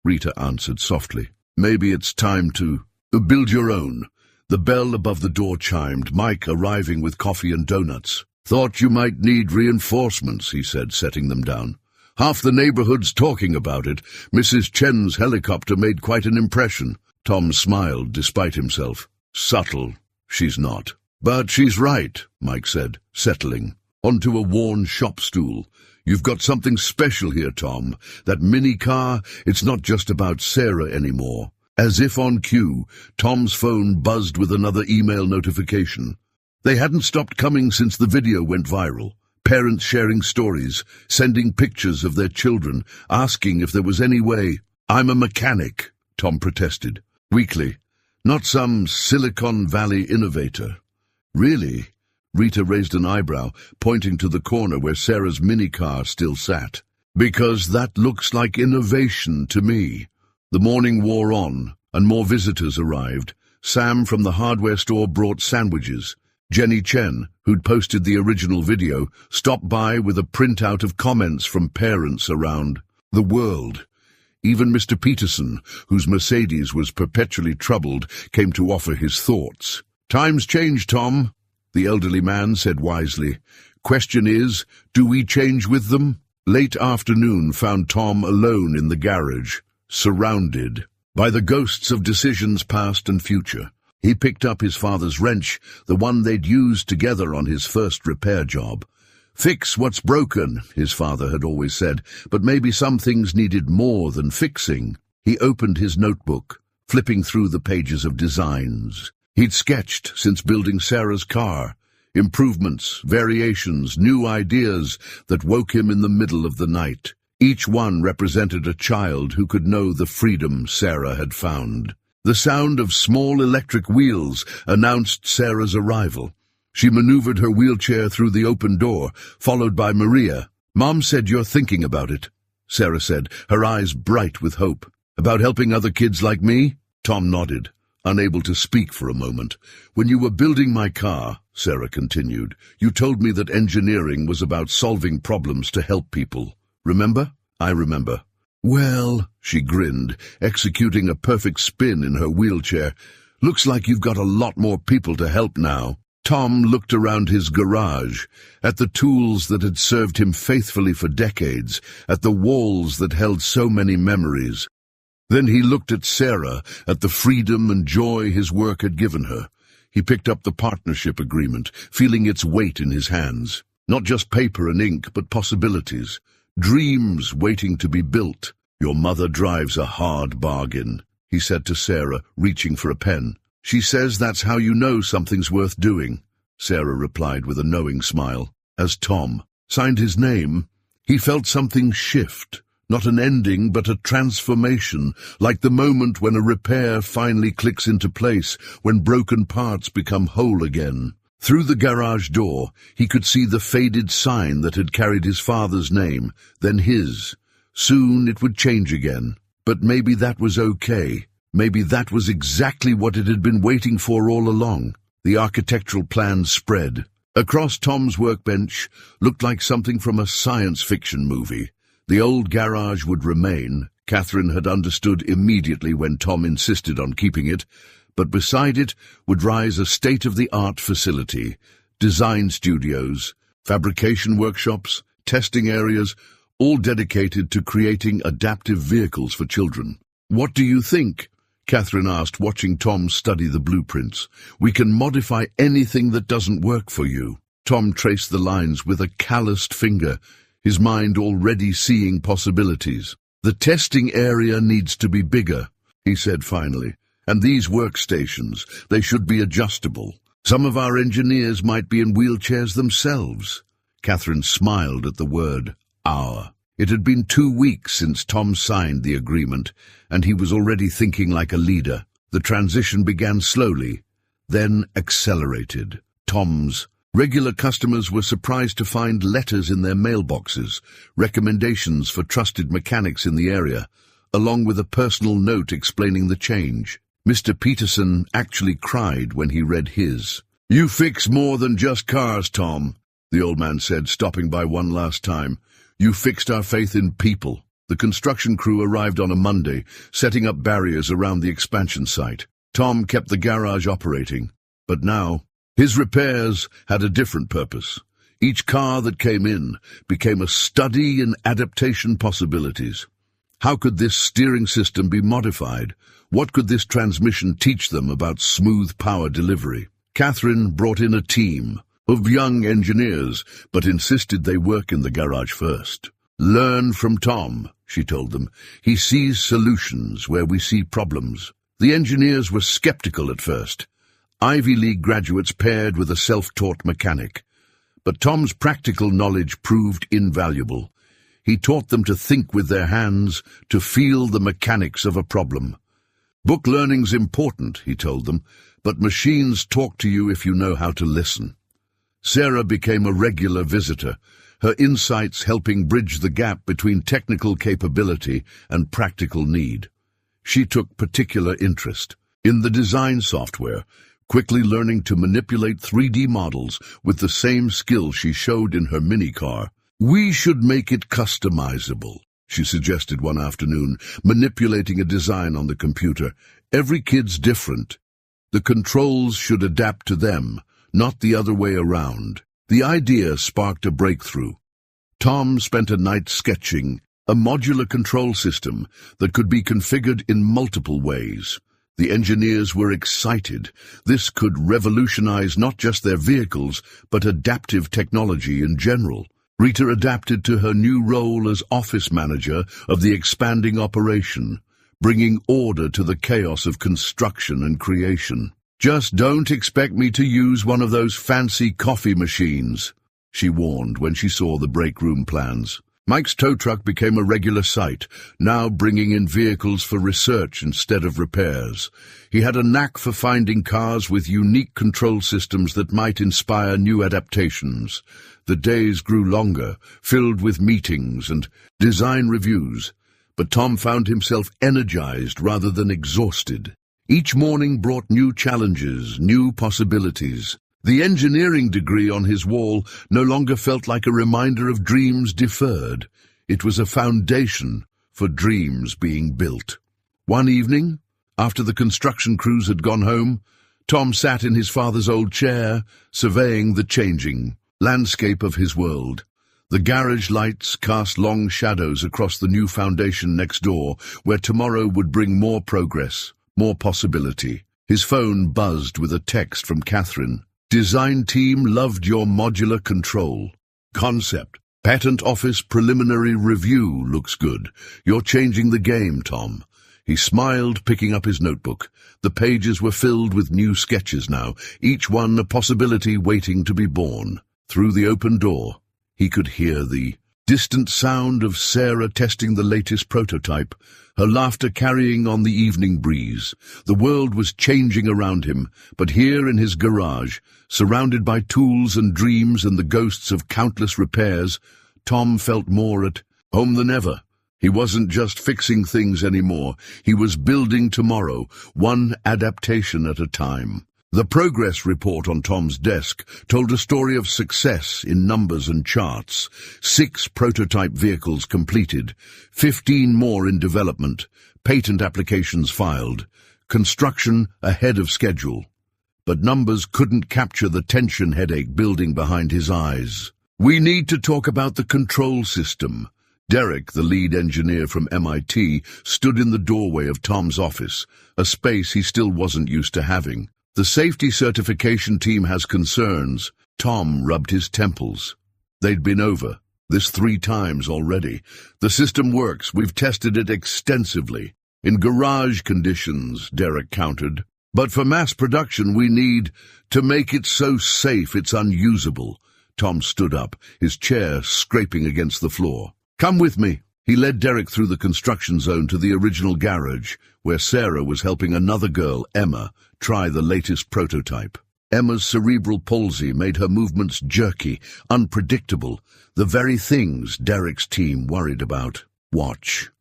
Rita answered softly. Maybe it's time to build your own. The bell above the door chimed, Mike arriving with coffee and donuts. Thought you might need reinforcements, he said, setting them down. Half the neighborhood's talking about it. Mrs. Chen's helicopter made quite an impression. Tom smiled despite himself. Subtle, she's not. But she's right, Mike said, settling onto a worn shop stool. You've got something special here, Tom. That mini car, it's not just about Sarah anymore. As if on cue, Tom's phone buzzed with another email notification. They hadn't stopped coming since the video went viral. Parents sharing stories, sending pictures of their children, asking if there was any way. "I'm a mechanic," Tom protested, weakly. "Not some Silicon Valley innovator." "Really?" Rita raised an eyebrow, pointing to the corner where Sarah's minicar still sat. "Because that looks like innovation to me." The morning wore on, and more visitors arrived. Sam from the hardware store brought sandwiches. Jenny Chen, who'd posted the original video, stopped by with a printout of comments from parents around the world. Even Mr. Peterson, whose Mercedes was perpetually troubled, came to offer his thoughts. "Times change, Tom," the elderly man said wisely. "Question is, do we change with them?" Late afternoon found Tom alone in the garage, surrounded by the ghosts of decisions past and future. He picked up his father's wrench, the one they'd used together on his first repair job. "Fix what's broken," his father had always said, but maybe some things needed more than fixing. He opened his notebook, flipping through the pages of designs he'd sketched since building Sarah's car. Improvements, variations, new ideas that woke him in the middle of the night. Each one represented a child who could know the freedom Sarah had found. The sound of small electric wheels announced Sarah's arrival. She maneuvered her wheelchair through the open door, followed by Maria. "Mom said you're thinking about it," Sarah said, her eyes bright with hope. "About helping other kids like me?" Tom nodded, unable to speak for a moment. "When you were building my car," Sarah continued, "you told me that engineering was about solving problems to help people. Remember?" "I remember." "Well," she grinned, executing a perfect spin in her wheelchair, "looks like you've got a lot more people to help now." Tom looked around his garage, at the tools that had served him faithfully for decades, at the walls that held so many memories. Then he looked at Sarah, at the freedom and joy his work had given her. He picked up the partnership agreement, feeling its weight in his hands. Not just paper and ink, but possibilities. Dreams waiting to be built. "Your mother drives a hard bargain," he said to Sarah, reaching for a pen. "She says that's how you know something's worth doing," Sarah replied with a knowing smile. As Tom signed his name, he felt something shift. Not an ending, but a transformation, like the moment when a repair finally clicks into place, when broken parts become whole again. Through the garage door, he could see the faded sign that had carried his father's name, then his. Soon it would change again. But maybe that was okay. Maybe that was exactly what it had been waiting for all along. The architectural plans spread. Across Tom's workbench looked like something from a science fiction movie. The old garage would remain. Catherine had understood immediately when Tom insisted on keeping it. But beside it would rise a state-of-the-art facility, design studios, fabrication workshops, testing areas, all dedicated to creating adaptive vehicles for children. "What do you think?" Catherine asked, watching Tom study the blueprints. "We can modify anything that doesn't work for you." Tom traced the lines with a calloused finger, his mind already seeing possibilities. "The testing area needs to be bigger," he said finally. "And these workstations, they should be adjustable. Some of our engineers might be in wheelchairs themselves." Catherine smiled at the word, "our." It had been 2 weeks since Tom signed the agreement, and he was already thinking like a leader. The transition began slowly, then accelerated. Tom's regular customers were surprised to find letters in their mailboxes, recommendations for trusted mechanics in the area, along with a personal note explaining the change. Mr. Peterson actually cried when he read his. "You fix more than just cars, Tom," the old man said, stopping by one last time. "You fixed our faith in people." The construction crew arrived on a Monday, setting up barriers around the expansion site. Tom kept the garage operating, but now his repairs had a different purpose. Each car that came in became a study in adaptation possibilities. How could this steering system be modified? What could this transmission teach them about smooth power delivery? Catherine brought in a team of young engineers, but insisted they work in the garage first. "Learn from Tom," she told them. "He sees solutions where we see problems." The engineers were skeptical at first. Ivy League graduates paired with a self-taught mechanic. But Tom's practical knowledge proved invaluable. He taught them to think with their hands, to feel the mechanics of a problem. Book learning's important, he told them, but machines talk to you if you know how to listen. Sarah became a regular visitor, her insights helping bridge the gap between technical capability and practical need. She took particular interest in the design software, quickly learning to manipulate 3D models with the same skill she showed in her minicar. "We should make it customizable," she suggested one afternoon, manipulating a design on the computer. "Every kid's different. The controls should adapt to them, not the other way around." The idea sparked a breakthrough. Tom spent a night sketching a modular control system that could be configured in multiple ways. The engineers were excited. This could revolutionize not just their vehicles, but adaptive technology in general. Rita adapted to her new role as office manager of the expanding operation, bringing order to the chaos of construction and creation. "Just don't expect me to use one of those fancy coffee machines," she warned when she saw the break room plans. Mike's tow truck became a regular sight, now bringing in vehicles for research instead of repairs. He had a knack for finding cars with unique control systems that might inspire new adaptations. The days grew longer, filled with meetings and design reviews, but Tom found himself energized rather than exhausted. Each morning brought new challenges, new possibilities. The engineering degree on his wall no longer felt like a reminder of dreams deferred. It was a foundation for dreams being built. One evening, after the construction crews had gone home, Tom sat in his father's old chair, surveying the changing landscape of his world. The garage lights cast long shadows across the new foundation next door, where tomorrow would bring more progress, more possibility. His phone buzzed with a text from Catherine. "Design team loved your modular control. Concept. Patent office preliminary review looks good. You're changing the game, Tom." He smiled, picking up his notebook. The pages were filled with new sketches now, each one a possibility waiting to be born. Through the open door, he could hear the distant sound of Sarah testing the latest prototype, her laughter carrying on the evening breeze. The world was changing around him, but here in his garage, surrounded by tools and dreams and the ghosts of countless repairs, Tom felt more at home than ever. He wasn't just fixing things anymore. He was building tomorrow, one adaptation at a time. The progress report on Tom's desk told a story of success in numbers and charts. 6 prototype vehicles completed, 15 more in development, patent applications filed, construction ahead of schedule. But numbers couldn't capture the tension headache building behind his eyes. "We need to talk about the control system." Derek, the lead engineer from MIT, stood in the doorway of Tom's office, a space he still wasn't used to having. "The safety certification team has concerns." Tom rubbed his temples. They'd been over this 3 times already. "The system works. We've tested it extensively." "In garage conditions," Derek countered. "But for mass production we need to make it so safe it's unusable." Tom stood up, his chair scraping against the floor. "Come with me." He led Derek through the construction zone to the original garage, where Sarah was helping another girl, Emma, try the latest prototype. Emma's cerebral palsy made her movements jerky, unpredictable, the very things Derek's team worried about. "Watch,"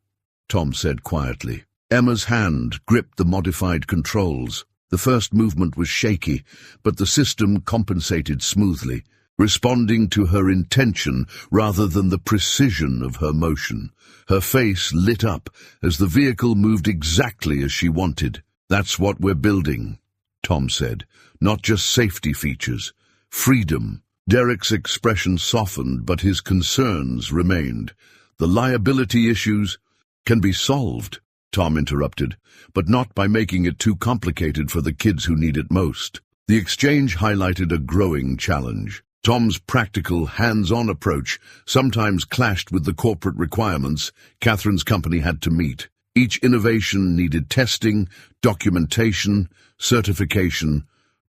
Tom said quietly. Emma's hand gripped the modified controls. The first movement was shaky, but the system compensated smoothly, responding to her intention rather than the precision of her motion. Her face lit up as the vehicle moved exactly as she wanted. "That's what we're building," Tom said. "Not just safety features. Freedom." Derek's expression softened, but his concerns remained. "The liability issues can be solved," Tom interrupted, "but not by making it too complicated for the kids who need it most." The exchange highlighted a growing challenge. Tom's practical, hands-on approach sometimes clashed with the corporate requirements Catherine's company had to meet. Each innovation needed testing, documentation, certification.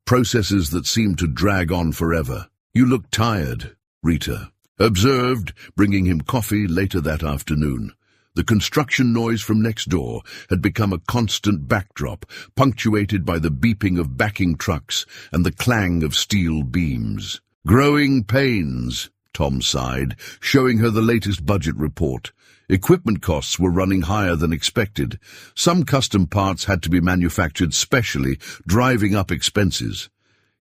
processes that seemed to drag on forever. "You look tired," Rita observed, bringing him coffee later that afternoon. The construction noise from next door had become a constant backdrop, punctuated by the beeping of backing trucks and the clang of steel beams. "Growing pains," Tom sighed, showing her the latest budget report. Equipment costs were running higher than expected. Some custom parts had to be manufactured specially, driving up expenses.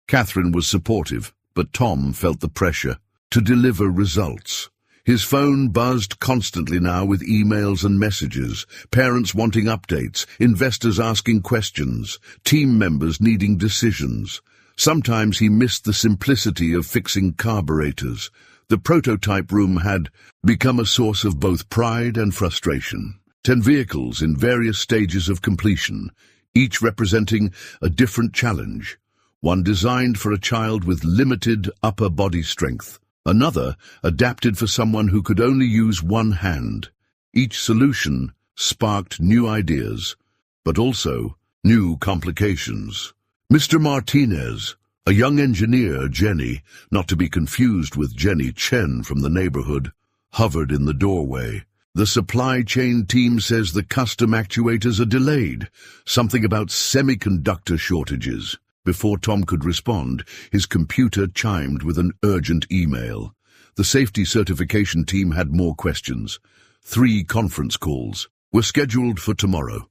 Catherine was supportive, but Tom felt the pressure to deliver results. His phone buzzed constantly now with emails and messages, parents wanting updates, investors asking questions, team members needing decisions. Sometimes he missed the simplicity of fixing carburetors. The prototype room had become a source of both pride and frustration. 10 vehicles in various stages of completion, each representing a different challenge. One designed for a child with limited upper body strength. Another adapted for someone who could only use one hand. Each solution sparked new ideas, but also new complications. Mr. Martinez, a young engineer, Jenny, not to be confused with Jenny Chen from the neighborhood, hovered in the doorway. "The supply chain team says the custom actuators are delayed. Something about semiconductor shortages." Before Tom could respond, his computer chimed with an urgent email. The safety certification team had more questions. 3 conference calls were scheduled for tomorrow.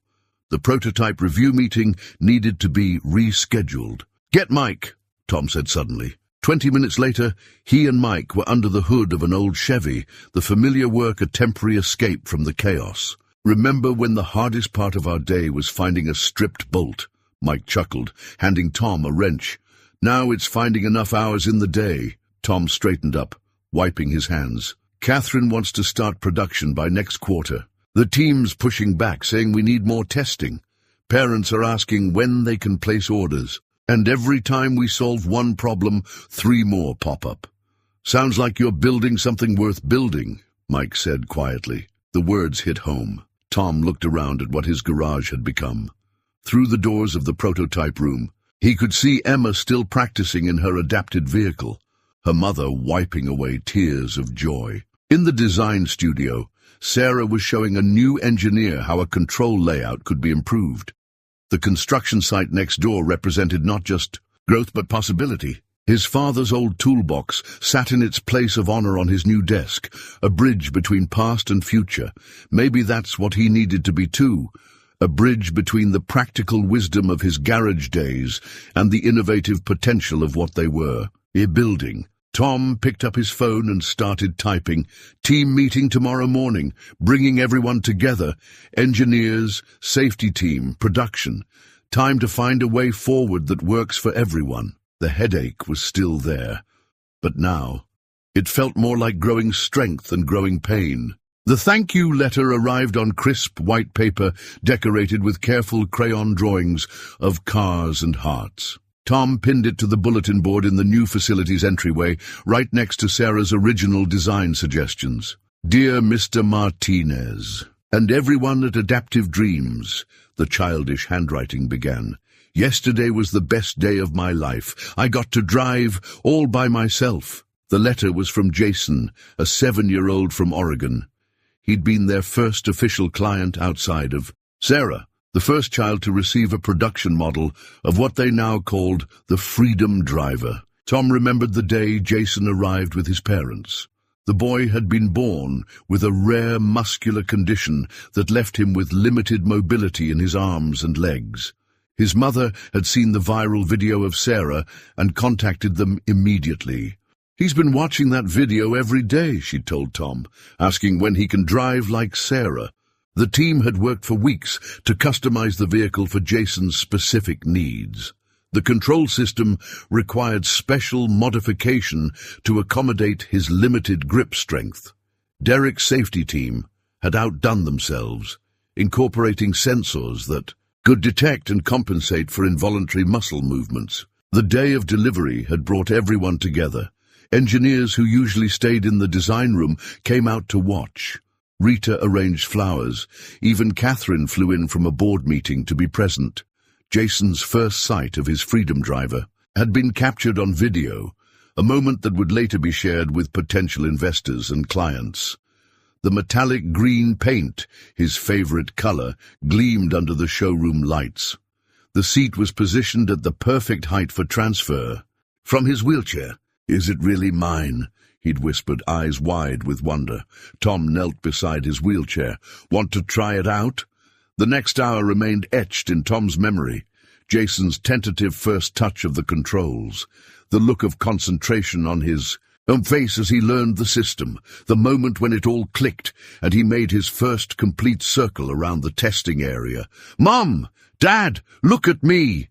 The prototype review meeting needed to be rescheduled. "Get Mike," Tom said suddenly. 20 minutes later, he and Mike were under the hood of an old Chevy, the familiar work a temporary escape from the chaos. "Remember when the hardest part of our day was finding a stripped bolt?" Mike chuckled, handing Tom a wrench. "Now it's finding enough hours in the day." Tom straightened up, wiping his hands. "Catherine wants to start production by next quarter. The team's pushing back, saying we need more testing. Parents are asking when they can place orders. And every time we solve one problem, 3 more pop up." "Sounds like you're building something worth building," Mike said quietly. The words hit home. Tom looked around at what his garage had become. Through the doors of the prototype room, he could see Emma still practicing in her adapted vehicle, her mother wiping away tears of joy. In the design studio, Sarah was showing a new engineer how a control layout could be improved. The construction site next door represented not just growth but possibility. His father's old toolbox sat in its place of honor on his new desk, a bridge between past and future. Maybe that's what he needed to be too. A bridge between the practical wisdom of his garage days and the innovative potential of what they were. A building. Tom picked up his phone and started typing. "Team meeting tomorrow morning, bringing everyone together. Engineers, safety team, production. Time to find a way forward that works for everyone." The headache was still there, but now it felt more like growing strength than growing pain. The thank you letter arrived on crisp white paper decorated with careful crayon drawings of cars and hearts. Tom pinned it to the bulletin board in the new facility's entryway, right next to Sarah's original design suggestions. "Dear Mr. Martinez, and everyone at Adaptive Dreams," the childish handwriting began. "Yesterday was the best day of my life. I got to drive all by myself." The letter was from Jason, a 7-year-old from Oregon. He'd been their first official client outside of Sarah, the first child to receive a production model of what they now called the Freedom Driver. Tom remembered the day Jason arrived with his parents. The boy had been born with a rare muscular condition that left him with limited mobility in his arms and legs. His mother had seen the viral video of Sarah and contacted them immediately. "He's been watching that video every day," she told Tom, asking when he can drive like Sarah. The team had worked for weeks to customize the vehicle for Jason's specific needs. The control system required special modification to accommodate his limited grip strength. Derek's safety team had outdone themselves, incorporating sensors that could detect and compensate for involuntary muscle movements. The day of delivery had brought everyone together. Engineers who usually stayed in the design room came out to watch. Rita arranged flowers. Even Catherine flew in from a board meeting to be present. Jason's first sight of his Freedom Driver had been captured on video, a moment that would later be shared with potential investors and clients. The metallic green paint, his favorite color, gleamed under the showroom lights. The seat was positioned at the perfect height for transfer. From his wheelchair, "Is it really mine?" he'd whispered, eyes wide with wonder. Tom knelt beside his wheelchair. "Want to try it out?" The next hour remained etched in Tom's memory. Jason's tentative first touch of the controls, the look of concentration on his face as he learned the system, the moment when it all clicked and he made his first complete circle around the testing area. "Mom! Dad! Look at me!"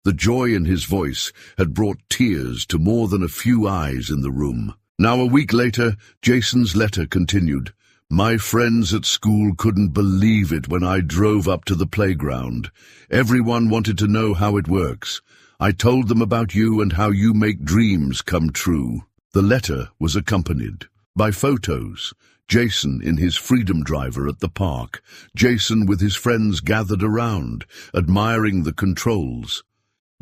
The joy in his voice had brought tears to more than a few eyes in the room. Now, a week later, Jason's letter continued. "My friends at school couldn't believe it when I drove up to the playground. Everyone wanted to know how it works. I told them about you and how you make dreams come true." The letter was accompanied by photos. Jason in his Freedom Driver at the park. Jason with his friends gathered around, admiring the controls.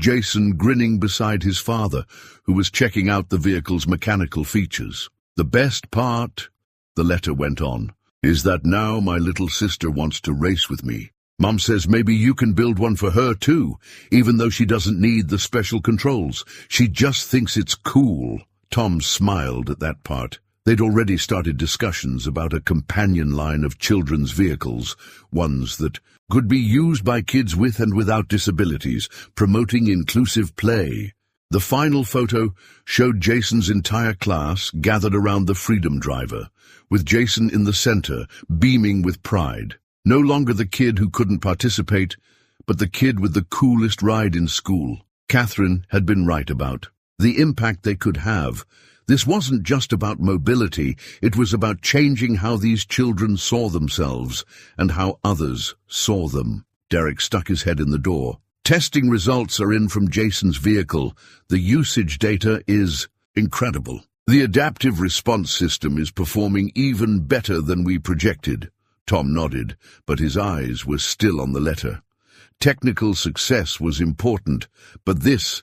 Jason grinning beside his father, who was checking out the vehicle's mechanical features. "The best part," the letter went on, "is that now my little sister wants to race with me. Mom says maybe you can build one for her too, even though she doesn't need the special controls. She just thinks it's cool." Tom smiled at that part. They'd already started discussions about a companion line of children's vehicles, ones that could be used by kids with and without disabilities, promoting inclusive play. The final photo showed Jason's entire class gathered around the Freedom Driver, with Jason in the center, beaming with pride. No longer the kid who couldn't participate, but the kid with the coolest ride in school. Catherine had been right about the impact they could have. This wasn't just about mobility, it was about changing how these children saw themselves and how others saw them. Derek stuck his head in the door. "Testing results are in from Jason's vehicle. The usage data is incredible. The adaptive response system is performing even better than we projected." Tom nodded, but his eyes were still on the letter. Technical success was important, but this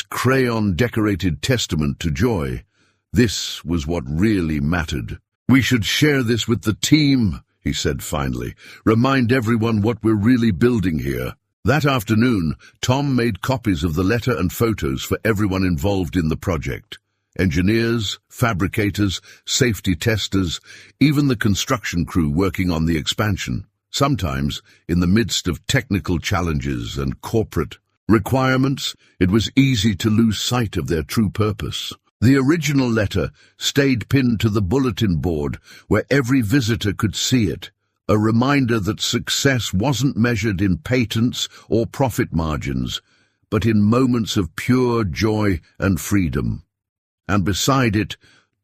crayon-decorated testament to joy, this was what really mattered. "We should share this with the team," he said finally. "Remind everyone what we're really building here." That afternoon, Tom made copies of the letter and photos for everyone involved in the project. Engineers, fabricators, safety testers, even the construction crew working on the expansion. Sometimes, in the midst of technical challenges and corporate requirements, it was easy to lose sight of their true purpose. The original letter stayed pinned to the bulletin board where every visitor could see it, a reminder that success wasn't measured in patents or profit margins, but in moments of pure joy and freedom. And beside it,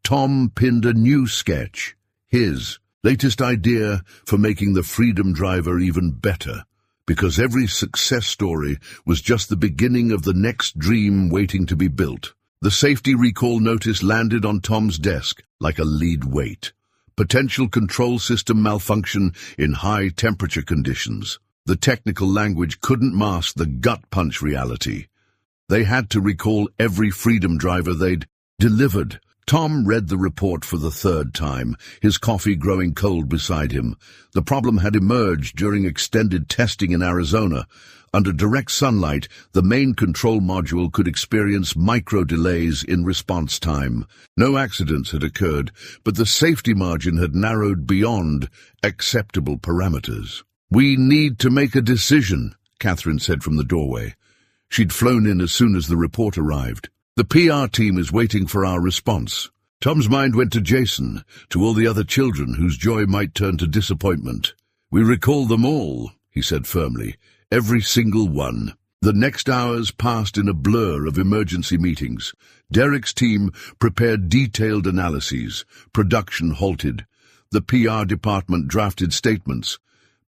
Tom pinned a new sketch, his latest idea for making the Freedom Driver even better, because every success story was just the beginning of the next dream waiting to be built. The safety recall notice landed on Tom's desk like a lead weight. Potential control system malfunction in high-temperature conditions. The technical language couldn't mask the gut-punch reality. They had to recall every Freedom Driver they'd delivered. Tom read the report for the third time, his coffee growing cold beside him. The problem had emerged during extended testing in Arizona. Under direct sunlight, the main control module could experience micro-delays in response time. No accidents had occurred, but the safety margin had narrowed beyond acceptable parameters. "We need to make a decision," Catherine said from the doorway. She'd flown in as soon as the report arrived. "The PR team is waiting for our response." Tom's mind went to Jason, to all the other children whose joy might turn to disappointment. "We recall them all," he said firmly. "Every single one." The next hours passed in a blur of emergency meetings. Derek's team prepared detailed analyses. Production halted. The PR department drafted statements.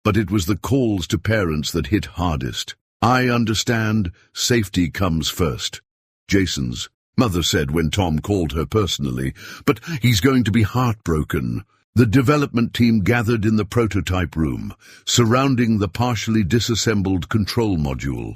But it was the calls to parents that hit hardest. "I understand. Safety comes first," Jason's mother said when Tom called her personally, "but he's going to be heartbroken." The development team gathered in the prototype room, surrounding the partially disassembled control module.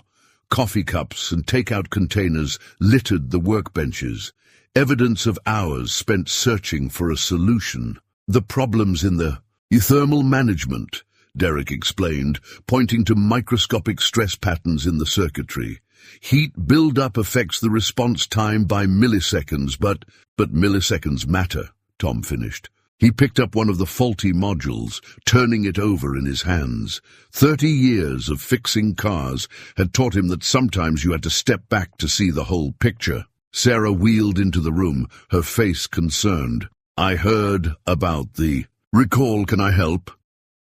Coffee cups and takeout containers littered the workbenches, evidence of hours spent searching for a solution. The problems in the thermal management, Derek explained, pointing to microscopic stress patterns in the circuitry. Heat build-up affects the response time by milliseconds, but milliseconds matter, Tom finished. He picked up one of the faulty modules, turning it over in his hands. 30 years of fixing cars had taught him that sometimes you had to step back to see the whole picture. Sarah wheeled into the room, her face concerned. I heard about the recall. Can I help?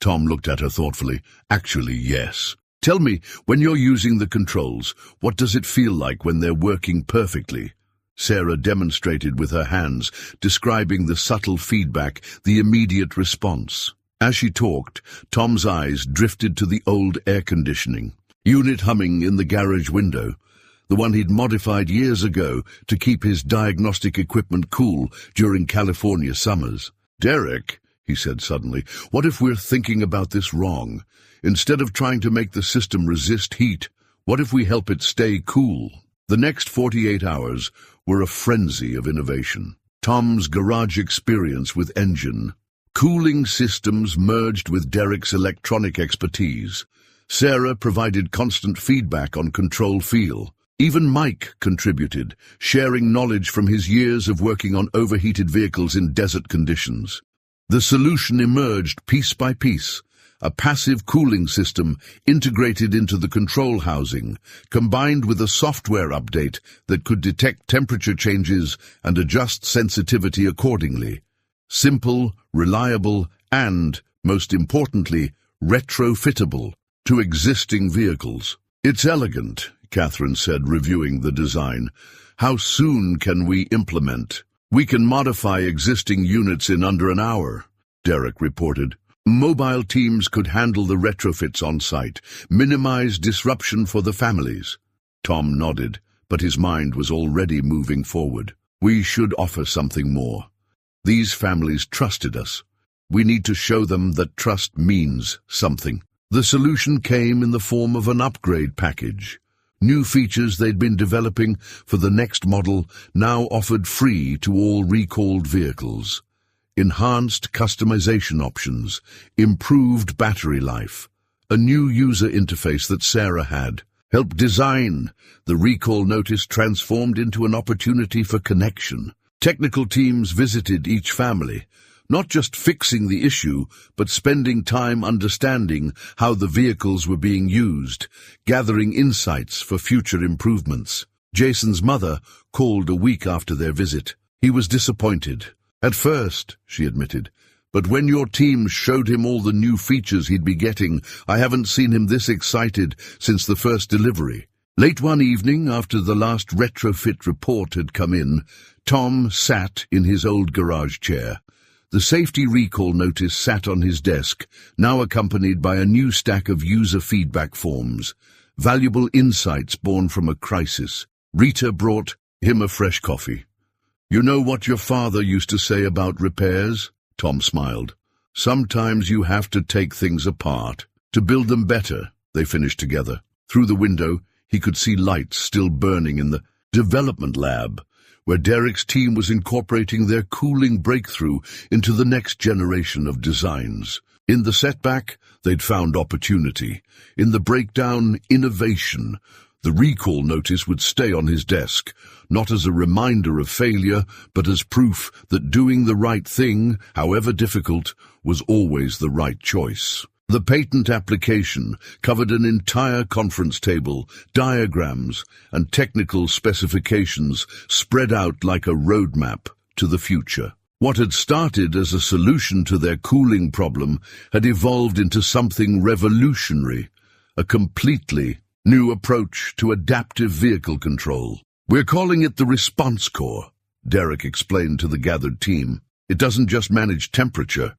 Tom looked at her thoughtfully. Actually, yes. Tell me, when you're using the controls, what does it feel like when they're working perfectly? Sarah demonstrated with her hands, describing the subtle feedback, the immediate response. As she talked, Tom's eyes drifted to the old air conditioning unit humming in the garage window, the one he'd modified years ago to keep his diagnostic equipment cool during California summers. Derek, he said suddenly, what if we're thinking about this wrong? Instead of trying to make the system resist heat, what if we help it stay cool? The next 48 hours were a frenzy of innovation. Tom's garage experience with engine, cooling systems merged with Derek's electronic expertise. Sarah provided constant feedback on control feel. Even Mike contributed, sharing knowledge from his years of working on overheated vehicles in desert conditions. The solution emerged piece by piece. A passive cooling system integrated into the control housing, combined with a software update that could detect temperature changes and adjust sensitivity accordingly. Simple, reliable, and, most importantly, retrofittable to existing vehicles. It's elegant, Catherine said, reviewing the design. How soon can we implement? We can modify existing units in under an hour, Derek reported. Mobile teams could handle the retrofits on site, minimize disruption for the families. Tom nodded, but his mind was already moving forward. We should offer something more. These families trusted us. We need to show them that trust means something. The solution came in the form of an upgrade package. New features they'd been developing for the next model now offered free to all recalled vehicles. Enhanced customization options, improved battery life, a new user interface that Sarah had helped design. The recall notice transformed into an opportunity for connection. Technical teams visited each family, not just fixing the issue, but spending time understanding how the vehicles were being used, gathering insights for future improvements. Jason's mother called a week after their visit. He was disappointed. At first, she admitted, but when your team showed him all the new features he'd be getting, I haven't seen him this excited since the first delivery. Late one evening, after the last retrofit report had come in, Tom sat in his old garage chair. The safety recall notice sat on his desk, now accompanied by a new stack of user feedback forms, valuable insights born from a crisis. Rita brought him a fresh coffee. You know what your father used to say about repairs? Tom smiled. Sometimes you have to take things apart to build them better. They finished together. Through the window, he could see lights still burning in the development lab, where Derek's team was incorporating their cooling breakthrough into the next generation of designs. In the setback, they'd found opportunity. In the breakdown, innovation. The recall notice would stay on his desk, not as a reminder of failure, but as proof that doing the right thing, however difficult, was always the right choice. The patent application covered an entire conference table, diagrams, and technical specifications spread out like a roadmap to the future. What had started as a solution to their cooling problem had evolved into something revolutionary, a completely new approach to adaptive vehicle control. We're calling it the response core, Derek explained to the gathered team. It doesn't just manage temperature,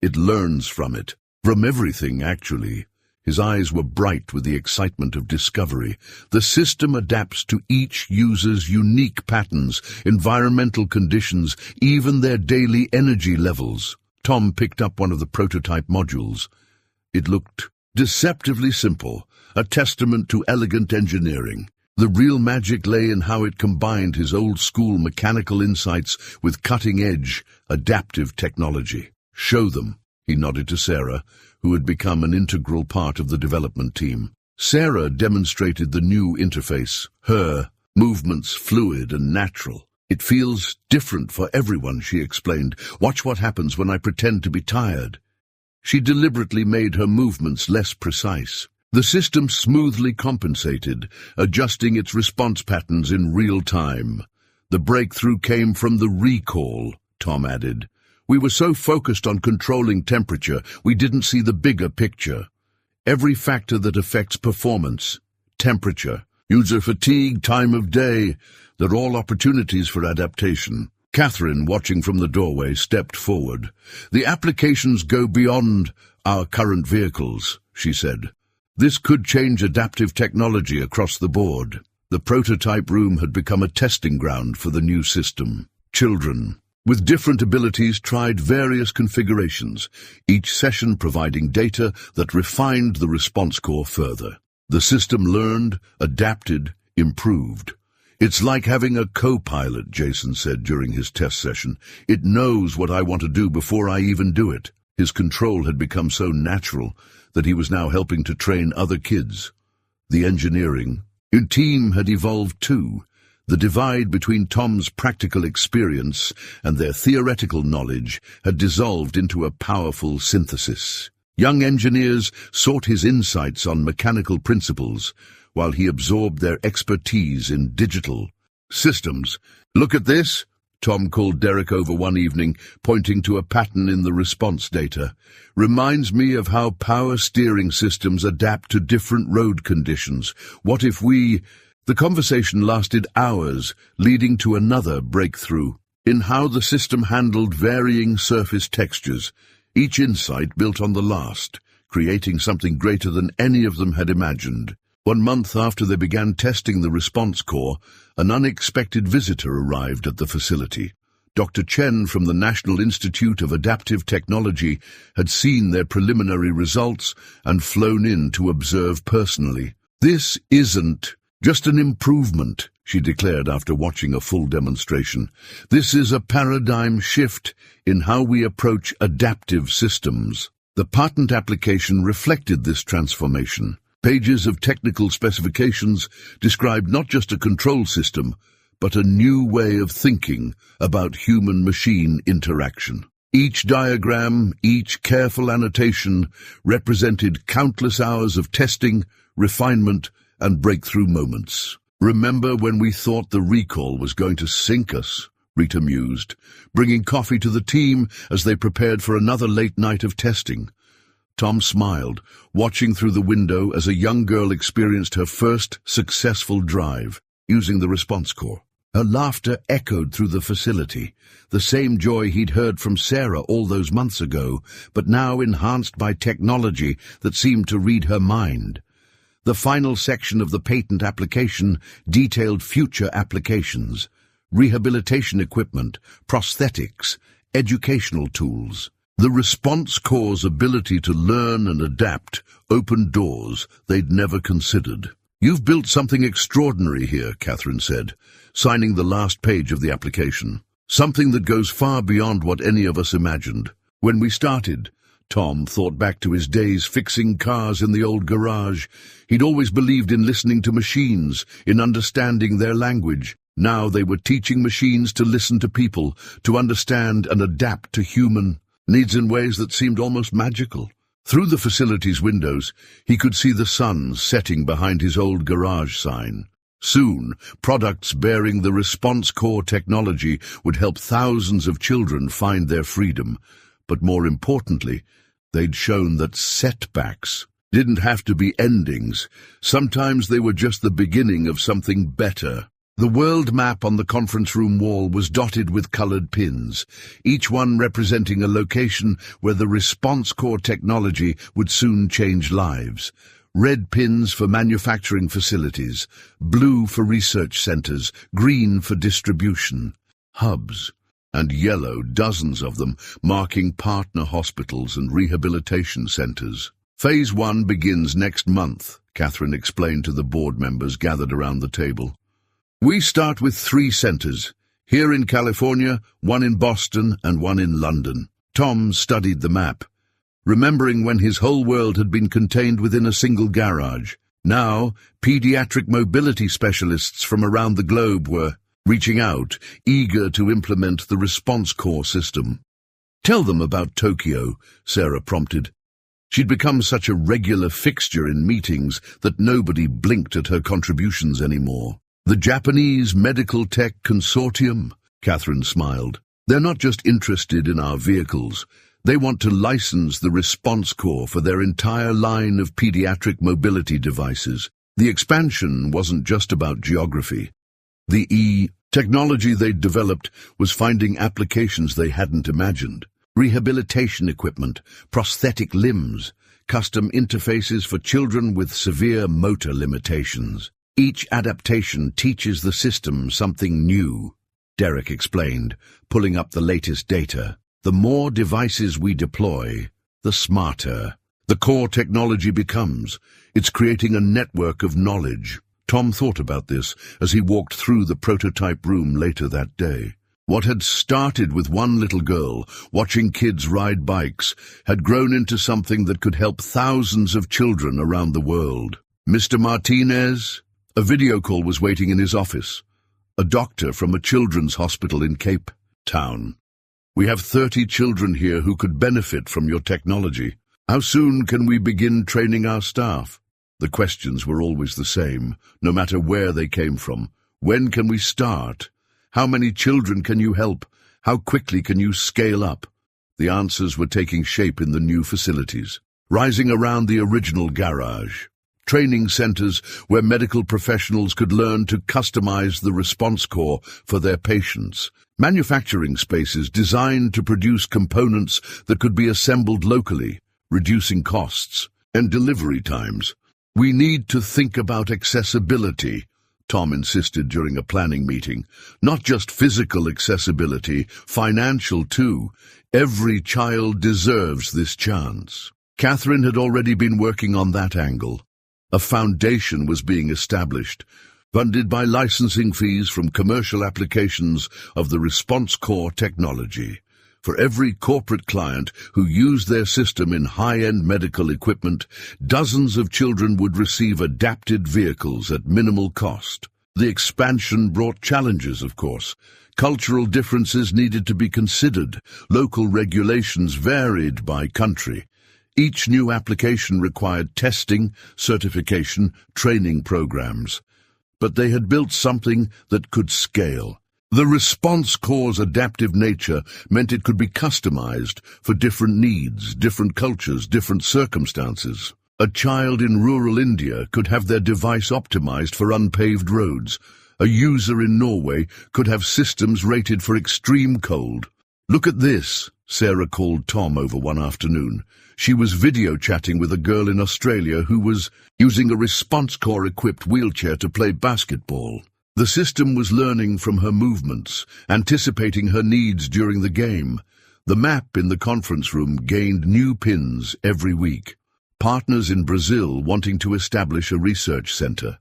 it learns from it. From everything, actually. His eyes were bright with the excitement of discovery. The system adapts to each user's unique patterns, environmental conditions, even their daily energy levels. Tom picked up one of the prototype modules. It looked Deceptively simple, a testament to elegant engineering. The real magic lay in how it combined his old-school mechanical insights with cutting-edge, adaptive technology. "Show them," he nodded to Sarah, who had become an integral part of the development team. Sarah demonstrated the new interface, her movements fluid and natural. "It feels different for everyone," she explained. "Watch what happens when I pretend to be tired." She deliberately made her movements less precise. The system smoothly compensated, adjusting its response patterns in real time. "The breakthrough came from the recall," Tom added. "We were so focused on controlling temperature, we didn't see the bigger picture. Every factor that affects performance, temperature, user fatigue, time of day, they're all opportunities for adaptation." Catherine, watching from the doorway, stepped forward. "The applications go beyond our current vehicles," she said. "This could change adaptive technology across the board." The prototype room had become a testing ground for the new system. Children, with different abilities, tried various configurations, each session providing data that refined the response core further. The system learned, adapted, improved. "It's like having a co-pilot," Jason said during his test session. "It knows what I want to do before I even do it." His control had become so natural that he was now helping to train other kids. The engineering team had evolved too. The divide between Tom's practical experience and their theoretical knowledge had dissolved into a powerful synthesis. Young engineers sought his insights on mechanical principles, while he absorbed their expertise in digital systems. "Look at this," Tom called Derek over one evening, pointing to a pattern in the response data. "Reminds me of how power steering systems adapt to different road conditions. What if we—" The conversation lasted hours, leading to another breakthrough in how the system handled varying surface textures. Each insight built on the last, creating something greater than any of them had imagined. 1 month after they began testing the response core, an unexpected visitor arrived at the facility. Dr. Chen from the National Institute of Adaptive Technology had seen their preliminary results and flown in to observe personally. "This isn't just an improvement," she declared after watching a full demonstration. "This is a paradigm shift in how we approach adaptive systems." The patent application reflected this transformation. Pages of technical specifications described not just a control system, but a new way of thinking about human-machine interaction. Each diagram, each careful annotation represented countless hours of testing, refinement, and breakthrough moments. "Remember when we thought the recall was going to sink us?" Rita mused, bringing coffee to the team as they prepared for another late night of testing. Tom smiled, watching through the window as a young girl experienced her first successful drive, using the response core. Her laughter echoed through the facility, the same joy he'd heard from Sarah all those months ago, but now enhanced by technology that seemed to read her mind. The final section of the patent application detailed future applications: rehabilitation equipment, prosthetics, educational tools. The response core's ability to learn and adapt opened doors they'd never considered. "You've built something extraordinary here," Catherine said, signing the last page of the application. "Something that goes far beyond what any of us imagined. When we started," Tom thought back to his days fixing cars in the old garage. He'd always believed in listening to machines, in understanding their language. Now they were teaching machines to listen to people, to understand and adapt to human needs in ways that seemed almost magical. Through the facility's windows, he could see the sun setting behind his old garage sign. Soon, products bearing the response core technology would help thousands of children find their freedom. But more importantly, they'd shown that setbacks didn't have to be endings. Sometimes they were just the beginning of something better. The world map on the conference room wall was dotted with colored pins, each one representing a location where the response core technology would soon change lives. Red pins for manufacturing facilities, blue for research centers, green for distribution hubs, and yellow, dozens of them, marking partner hospitals and rehabilitation centers. Phase 1 begins next month, Catherine explained to the board members gathered around the table. We start with 3 centers, here in California, 1 in Boston, and 1 in London. Tom studied the map, remembering when his whole world had been contained within a single garage. Now, pediatric mobility specialists from around the globe were reaching out, eager to implement the response core system. Tell them about Tokyo, Sarah prompted. She'd become such a regular fixture in meetings that nobody blinked at her contributions anymore. The Japanese Medical Tech Consortium, Catherine smiled. They're not just interested in our vehicles. They want to license the response core for their entire line of pediatric mobility devices. The expansion wasn't just about geography. The technology they'd developed was finding applications they hadn't imagined. Rehabilitation equipment, prosthetic limbs, custom interfaces for children with severe motor limitations. Each adaptation teaches the system something new, Derek explained, pulling up the latest data. The more devices we deploy, the smarter the core technology becomes. It's creating a network of knowledge. Tom thought about this as he walked through the prototype room later that day. What had started with one little girl watching kids ride bikes had grown into something that could help thousands of children around the world. Mr. Martinez? A video call was waiting in his office. A doctor from a children's hospital in Cape Town. We have 30 children here who could benefit from your technology. How soon can we begin training our staff? The questions were always the same, no matter where they came from. When can we start? How many children can you help? How quickly can you scale up? The answers were taking shape in the new facilities, rising around the original garage. Training centers where medical professionals could learn to customize the response core for their patients. Manufacturing spaces designed to produce components that could be assembled locally, reducing costs and delivery times. We need to think about accessibility, Tom insisted during a planning meeting. Not just physical accessibility, financial too. Every child deserves this chance. Catherine had already been working on that angle. A foundation was being established, funded by licensing fees from commercial applications of the response core technology. For every corporate client who used their system in high-end medical equipment, dozens of children would receive adapted vehicles at minimal cost. The expansion brought challenges, of course. Cultural differences needed to be considered. Local regulations varied by country. Each new application required testing, certification, training programs. But they had built something that could scale. The response core's adaptive nature meant it could be customized for different needs, different cultures, different circumstances. A child in rural India could have their device optimized for unpaved roads. A user in Norway could have systems rated for extreme cold. Look at this, Sarah called Tom over one afternoon. She was video chatting with a girl in Australia who was using a response core-equipped wheelchair to play basketball. The system was learning from her movements, anticipating her needs during the game. The map in the conference room gained new pins every week. Partners in Brazil wanting to establish a research center.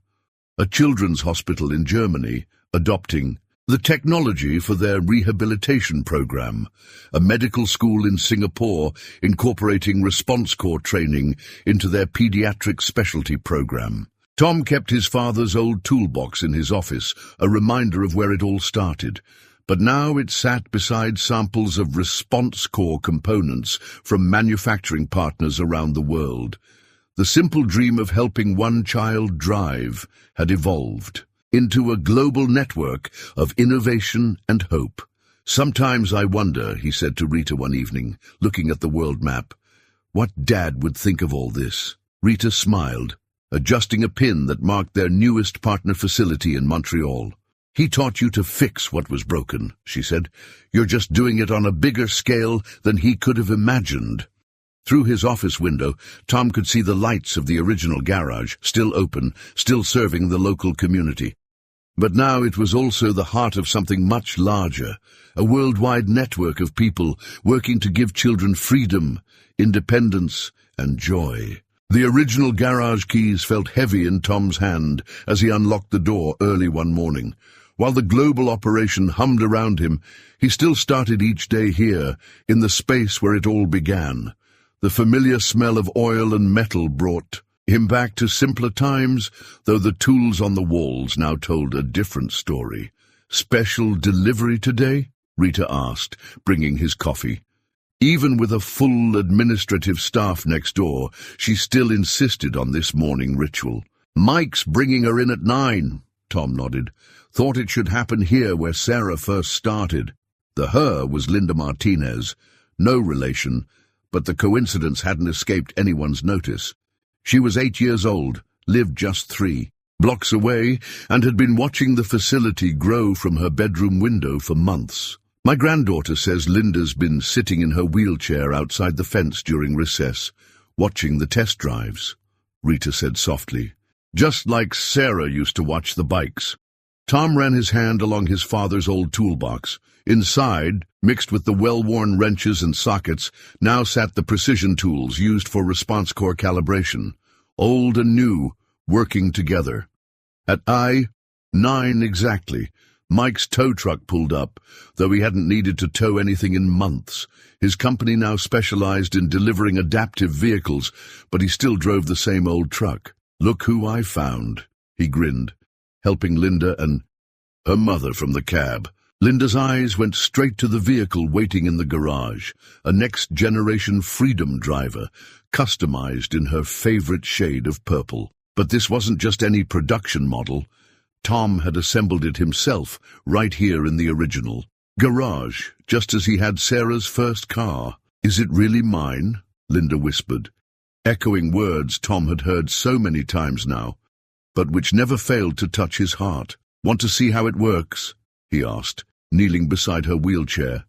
A children's hospital in Germany adopting the technology for their rehabilitation program. A medical school in Singapore incorporating response core training into their pediatric specialty program. Tom kept his father's old toolbox in his office, a reminder of where it all started. But now it sat beside samples of response core components from manufacturing partners around the world. The simple dream of helping one child drive had evolved into a global network of innovation and hope. Sometimes I wonder, he said to Rita one evening, looking at the world map, what Dad would think of all this. Rita smiled, adjusting a pin that marked their newest partner facility in Montreal. He taught you to fix what was broken, she said. You're just doing it on a bigger scale than he could have imagined. Through his office window, Tom could see the lights of the original garage, still open, still serving the local community. But now it was also the heart of something much larger, a worldwide network of people working to give children freedom, independence, and joy. The original garage keys felt heavy in Tom's hand as he unlocked the door early one morning. While the global operation hummed around him, he still started each day here, in the space where it all began. The familiar smell of oil and metal brought him back to simpler times, though the tools on the walls now told a different story. "Special delivery today?" Rita asked, bringing his coffee. Even with a full administrative staff next door, she still insisted on this morning ritual. "Mike's bringing her in at 9, Tom nodded. "Thought it should happen here where Sarah first started." The her was Linda Martinez, no relation, but the coincidence hadn't escaped anyone's notice. She was 8 years old, lived just 3 blocks away, and had been watching the facility grow from her bedroom window for months. "My granddaughter says Linda's been sitting in her wheelchair outside the fence during recess, watching the test drives," Rita said softly. "Just like Sarah used to watch the bikes." Tom ran his hand along his father's old toolbox. Inside, mixed with the well-worn wrenches and sockets, now sat the precision tools used for response core calibration. Old and new, working together. At 9 exactly, Mike's tow truck pulled up, though he hadn't needed to tow anything in months. His company now specialized in delivering adaptive vehicles, but he still drove the same old truck. "Look who I found," he grinned, helping Linda and her mother from the cab. Linda's eyes went straight to the vehicle waiting in the garage, a next-generation Freedom driver, customized in her favorite shade of purple. But this wasn't just any production model. Tom had assembled it himself, right here in the original garage, just as he had Sarah's first car. "Is it really mine?" Linda whispered, echoing words Tom had heard so many times now, but which never failed to touch his heart. "Want to see how it works?" he asked, kneeling beside her wheelchair.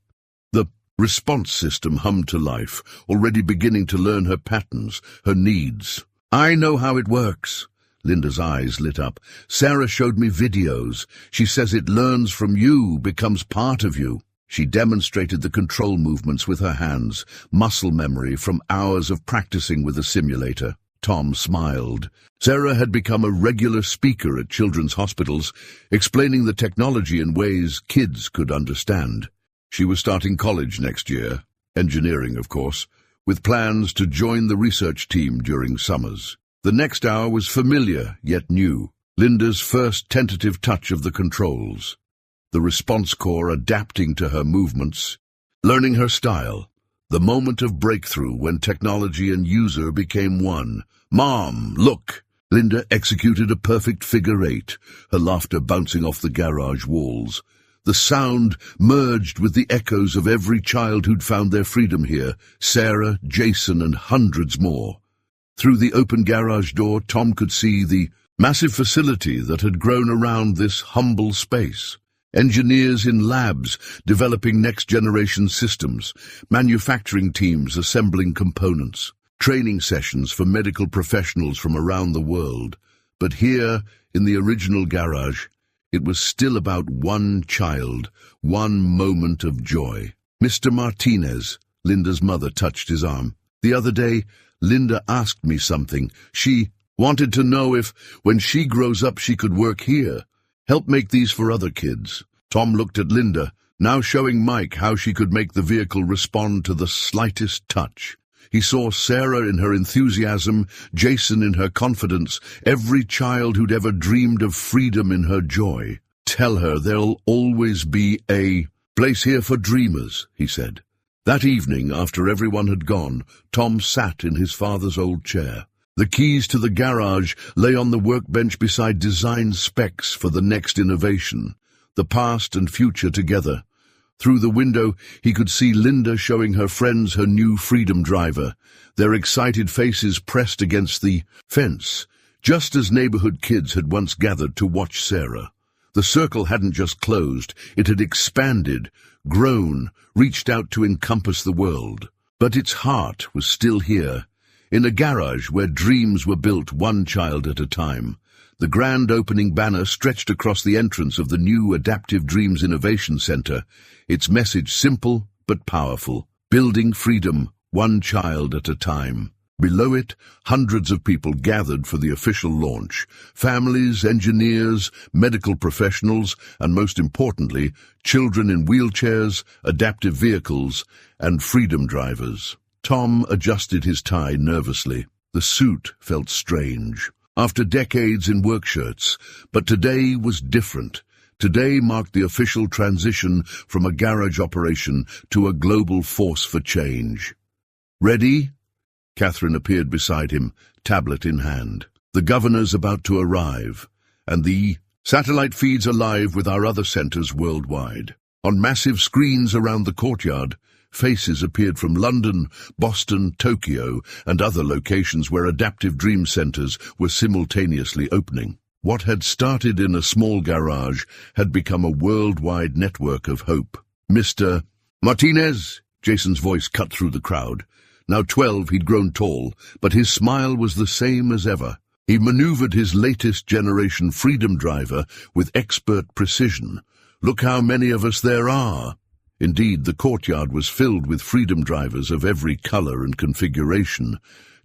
The response system hummed to life, already beginning to learn her patterns, her needs. "I know how it works." Linda's eyes lit up. "Sarah showed me videos. She says it learns from you, becomes part of you." She demonstrated the control movements with her hands, muscle memory from hours of practicing with the simulator. Tom smiled. Sarah had become a regular speaker at children's hospitals, explaining the technology in ways kids could understand. She was starting college next year, engineering, of course, with plans to join the research team during summers. The next hour was familiar, yet new. Linda's first tentative touch of the controls. The response core adapting to her movements, learning her style. The moment of breakthrough when technology and user became one. "Mom, look!" Linda executed a perfect figure 8, her laughter bouncing off the garage walls. The sound merged with the echoes of every child who'd found their freedom here, Sarah, Jason, and hundreds more. Through the open garage door, Tom could see the massive facility that had grown around this humble space. Engineers in labs developing next-generation systems, manufacturing teams assembling components, training sessions for medical professionals from around the world. But here, in the original garage, it was still about one child, one moment of joy. "Mr. Martinez," Linda's mother touched his arm. "The other day, Linda asked me something. She wanted to know if, when she grows up, she could work here. Help make these for other kids." Tom looked at Linda, now showing Mike how she could make the vehicle respond to the slightest touch. He saw Sarah in her enthusiasm, Jason in her confidence, every child who'd ever dreamed of freedom in her joy. "Tell her there'll always be a place here for dreamers," he said. That evening, after everyone had gone, Tom sat in his father's old chair. The keys to the garage lay on the workbench beside design specs for the next innovation, the past and future together. Through the window, he could see Linda showing her friends her new Freedom driver, their excited faces pressed against the fence, just as neighborhood kids had once gathered to watch Sarah. The circle hadn't just closed, it had expanded, grown, reached out to encompass the world. But its heart was still here, in a garage where dreams were built one child at a time. The grand opening banner stretched across the entrance of the new Adaptive Dreams Innovation Center, its message simple but powerful: building freedom, one child at a time. Below it, hundreds of people gathered for the official launch. Families, engineers, medical professionals, and most importantly, children in wheelchairs, adaptive vehicles, and freedom drivers. Tom adjusted his tie nervously. The suit felt strange, after decades in work shirts, but today was different. Today marked the official transition from a garage operation to a global force for change. Ready? Catherine appeared beside him, tablet in hand. The governor's about to arrive, and the satellite feeds are live with our other centers worldwide. On massive screens around the courtyard, faces appeared from London, Boston, Tokyo, and other locations where adaptive dream centers were simultaneously opening. What had started in a small garage had become a worldwide network of hope. Mr. Martinez, Jason's voice cut through the crowd. Now 12, he'd grown tall, but his smile was the same as ever. He maneuvered his latest generation freedom driver with expert precision. Look how many of us there are. Indeed, the courtyard was filled with freedom drivers of every color and configuration.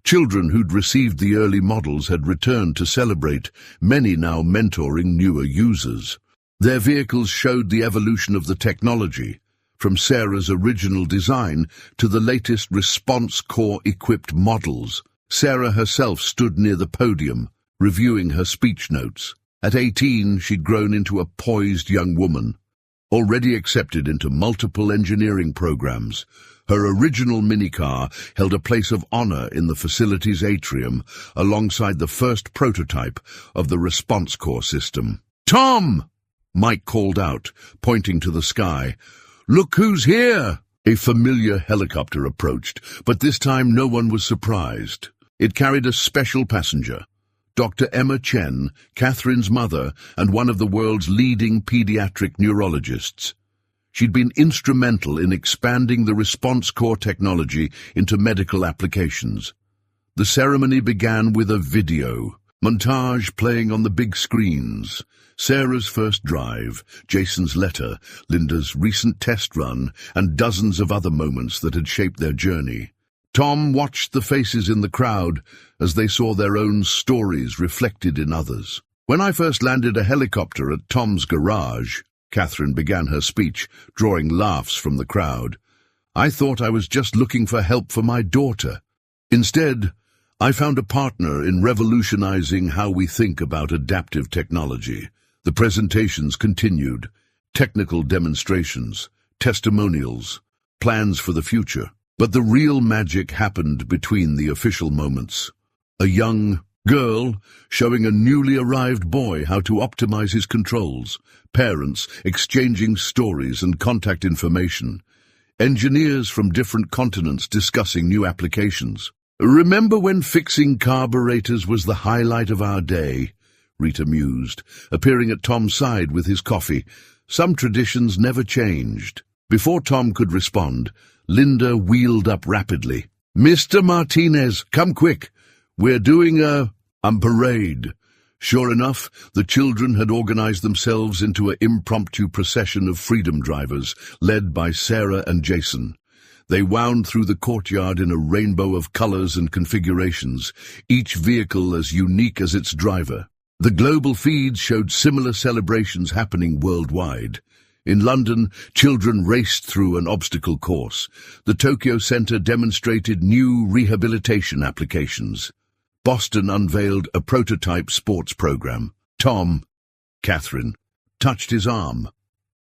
Children who'd received the early models had returned to celebrate, many now mentoring newer users. Their vehicles showed the evolution of the technology, from Sarah's original design to the latest response core-equipped models. Sarah herself stood near the podium, reviewing her speech notes. At 18, she'd grown into a poised young woman, already accepted into multiple engineering programs. Her original minicar held a place of honor in the facility's atrium, alongside the first prototype of the response core system. "Tom!" Mike called out, pointing to the sky. "Look who's here!" A familiar helicopter approached, but this time no one was surprised. It carried a special passenger, Dr. Emma Chen, Catherine's mother and one of the world's leading pediatric neurologists. She'd been instrumental in expanding the response core technology into medical applications. The ceremony began with a video montage playing on the big screens. Sarah's first drive, Jason's letter, Linda's recent test run, and dozens of other moments that had shaped their journey. Tom watched the faces in the crowd as they saw their own stories reflected in others. "When I first landed a helicopter at Tom's garage," Catherine began her speech, drawing laughs from the crowd, "I thought I was just looking for help for my daughter. Instead, I found a partner in revolutionizing how we think about adaptive technology." The presentations continued, technical demonstrations, testimonials, plans for the future. But the real magic happened between the official moments. A young girl showing a newly arrived boy how to optimize his controls, parents exchanging stories and contact information, engineers from different continents discussing new applications. "Remember when fixing carburetors was the highlight of our day?" Rita mused, appearing at Tom's side with his coffee. Some traditions never changed. Before Tom could respond, Linda wheeled up rapidly. "Mr. Martinez, come quick. We're doing a parade." Sure enough, the children had organized themselves into an impromptu procession of freedom drivers, led by Sarah and Jason. They wound through the courtyard in a rainbow of colors and configurations, each vehicle as unique as its driver. The global feeds showed similar celebrations happening worldwide. In London, children raced through an obstacle course. The Tokyo Center demonstrated new rehabilitation applications. Boston unveiled a prototype sports program. Tom, Catherine, touched his arm.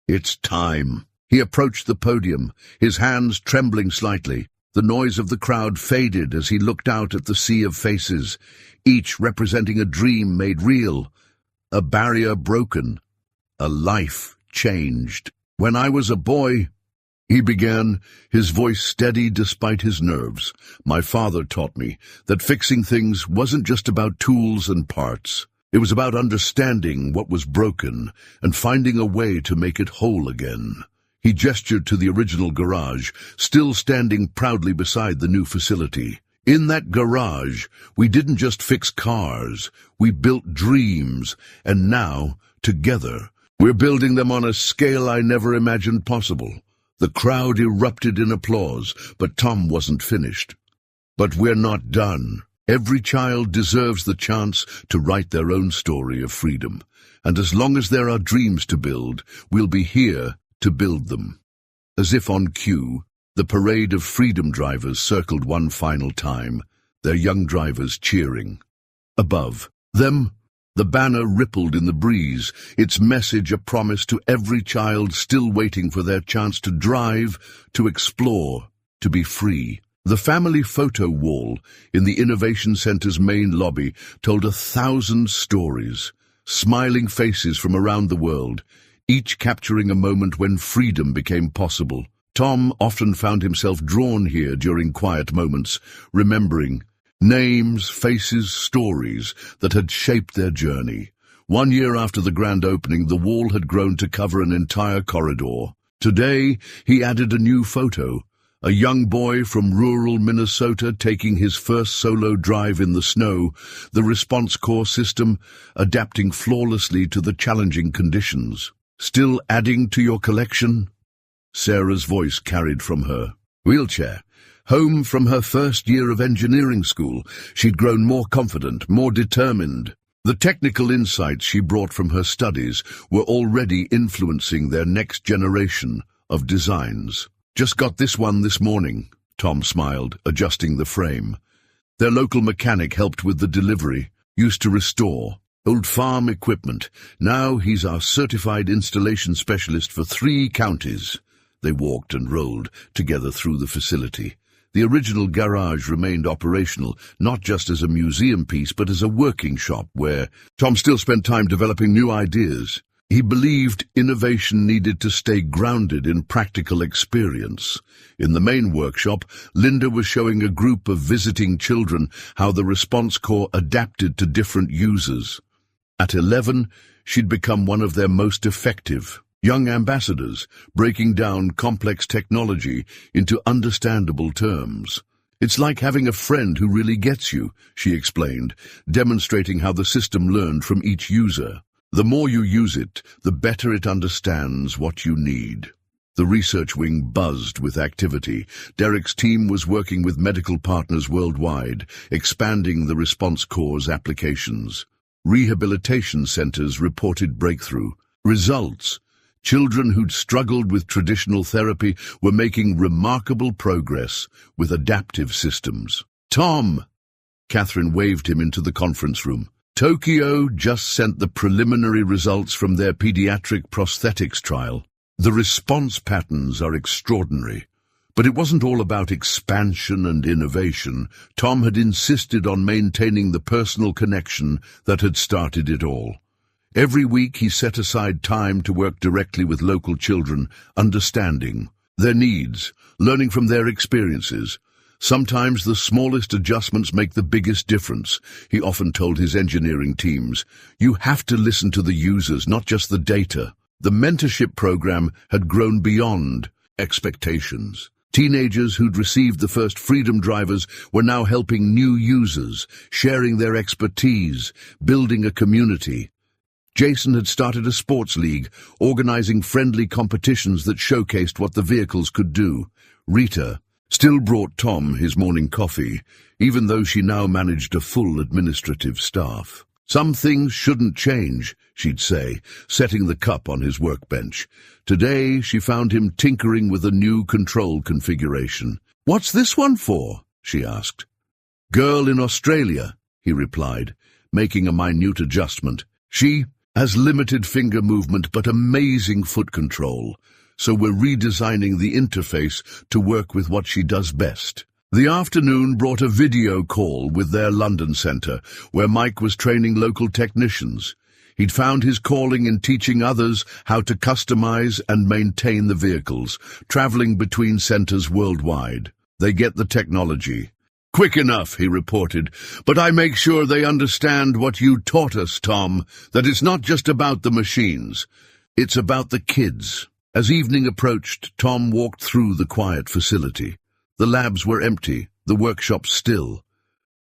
"It's time." He approached the podium, his hands trembling slightly. The noise of the crowd faded as he looked out at the sea of faces, each representing a dream made real, a barrier broken, a life changed. "When I was a boy," he began, his voice steady despite his nerves, "my father taught me that fixing things wasn't just about tools and parts. It was about understanding what was broken and finding a way to make it whole again." He gestured to the original garage, still standing proudly beside the new facility. "In that garage, we didn't just fix cars, we built dreams, and now, together, we're building them on a scale I never imagined possible." The crowd erupted in applause, but Tom wasn't finished. But we're not done. Every child deserves the chance to write their own story of freedom. And as long as there are dreams to build, we'll be here to build them. As if on cue, the parade of freedom drivers circled one final time, their young drivers cheering. Above them, the banner rippled in the breeze, its message a promise to every child still waiting for their chance to drive, to explore, to be free. The family photo wall in the Innovation Center's main lobby told 1,000 stories, smiling faces from around the world, each capturing a moment when freedom became possible. Tom often found himself drawn here during quiet moments, remembering names, faces, stories that had shaped their journey. 1 year after the grand opening, the wall had grown to cover an entire corridor. Today, he added a new photo, a young boy from rural Minnesota taking his first solo drive in the snow, the response core system adapting flawlessly to the challenging conditions. Still adding to your collection? Sarah's voice carried from her wheelchair. Home from her first year of engineering school, she'd grown more confident, more determined. The technical insights she brought from her studies were already influencing their next generation of designs. Just got this one this morning, Tom smiled, adjusting the frame. Their local mechanic helped with the delivery, used to restore old farm equipment. Now he's our certified installation specialist for 3 counties. They walked and rolled together through the facility. The original garage remained operational, not just as a museum piece, but as a working shop where Tom still spent time developing new ideas. He believed innovation needed to stay grounded in practical experience. In the main workshop, Linda was showing a group of visiting children how the response core adapted to different users. At 11, she'd become one of their most effective young ambassadors, breaking down complex technology into understandable terms. It's like having a friend who really gets you, she explained, demonstrating how the system learned from each user. The more you use it, the better it understands what you need. The research wing buzzed with activity. Derek's team was working with medical partners worldwide, expanding the response core's applications. Rehabilitation centers reported breakthrough results. Children who'd struggled with traditional therapy were making remarkable progress with adaptive systems. Tom! Catherine waved him into the conference room. Tokyo just sent the preliminary results from their pediatric prosthetics trial. The response patterns are extraordinary. But it wasn't all about expansion and innovation. Tom had insisted on maintaining the personal connection that had started it all. Every week he set aside time to work directly with local children, understanding their needs, learning from their experiences. Sometimes the smallest adjustments make the biggest difference, he often told his engineering teams. You have to listen to the users, not just the data. The mentorship program had grown beyond expectations. Teenagers who'd received the first freedom drivers were now helping new users, sharing their expertise, building a community. Jason had started a sports league, organizing friendly competitions that showcased what the vehicles could do. Rita still brought Tom his morning coffee, even though she now managed a full administrative staff. Some things shouldn't change, she'd say, setting the cup on his workbench. Today she found him tinkering with a new control configuration. What's this one for? She asked. Girl in Australia, he replied, making a minute adjustment. She has limited finger movement but amazing foot control, so we're redesigning the interface to work with what she does best. The afternoon brought a video call with their London centre, where Mike was training local technicians. He'd found his calling in teaching others how to customize and maintain the vehicles, travelling between centres worldwide. They get the technology. Quick enough, he reported, but I make sure they understand what you taught us, Tom, that it's not just about the machines. It's about the kids. As evening approached, Tom walked through the quiet facility. The labs were empty, the workshop still.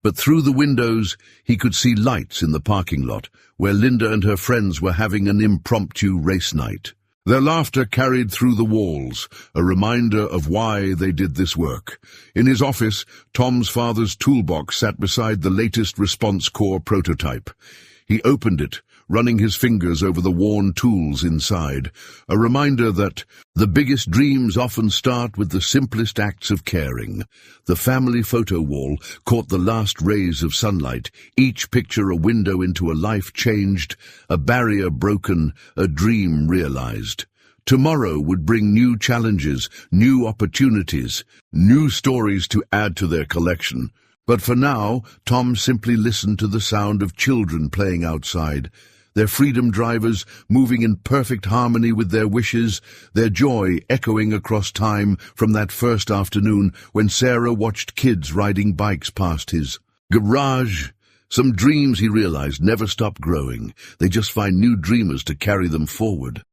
But through the windows, he could see lights in the parking lot, where Linda and her friends were having an impromptu race night. Their laughter carried through the walls, a reminder of why they did this work. In his office, Tom's father's toolbox sat beside the latest response core prototype. He opened it, running his fingers over the worn tools inside, a reminder that the biggest dreams often start with the simplest acts of caring. The family photo wall caught the last rays of sunlight, each picture a window into a life changed, a barrier broken, a dream realized. Tomorrow would bring new challenges, new opportunities, new stories to add to their collection. But for now, Tom simply listened to the sound of children playing outside, their freedom drivers moving in perfect harmony with their wishes, their joy echoing across time from that first afternoon when Sarah watched kids riding bikes past his garage. Some dreams, he realized, never stop growing. They just find new dreamers to carry them forward.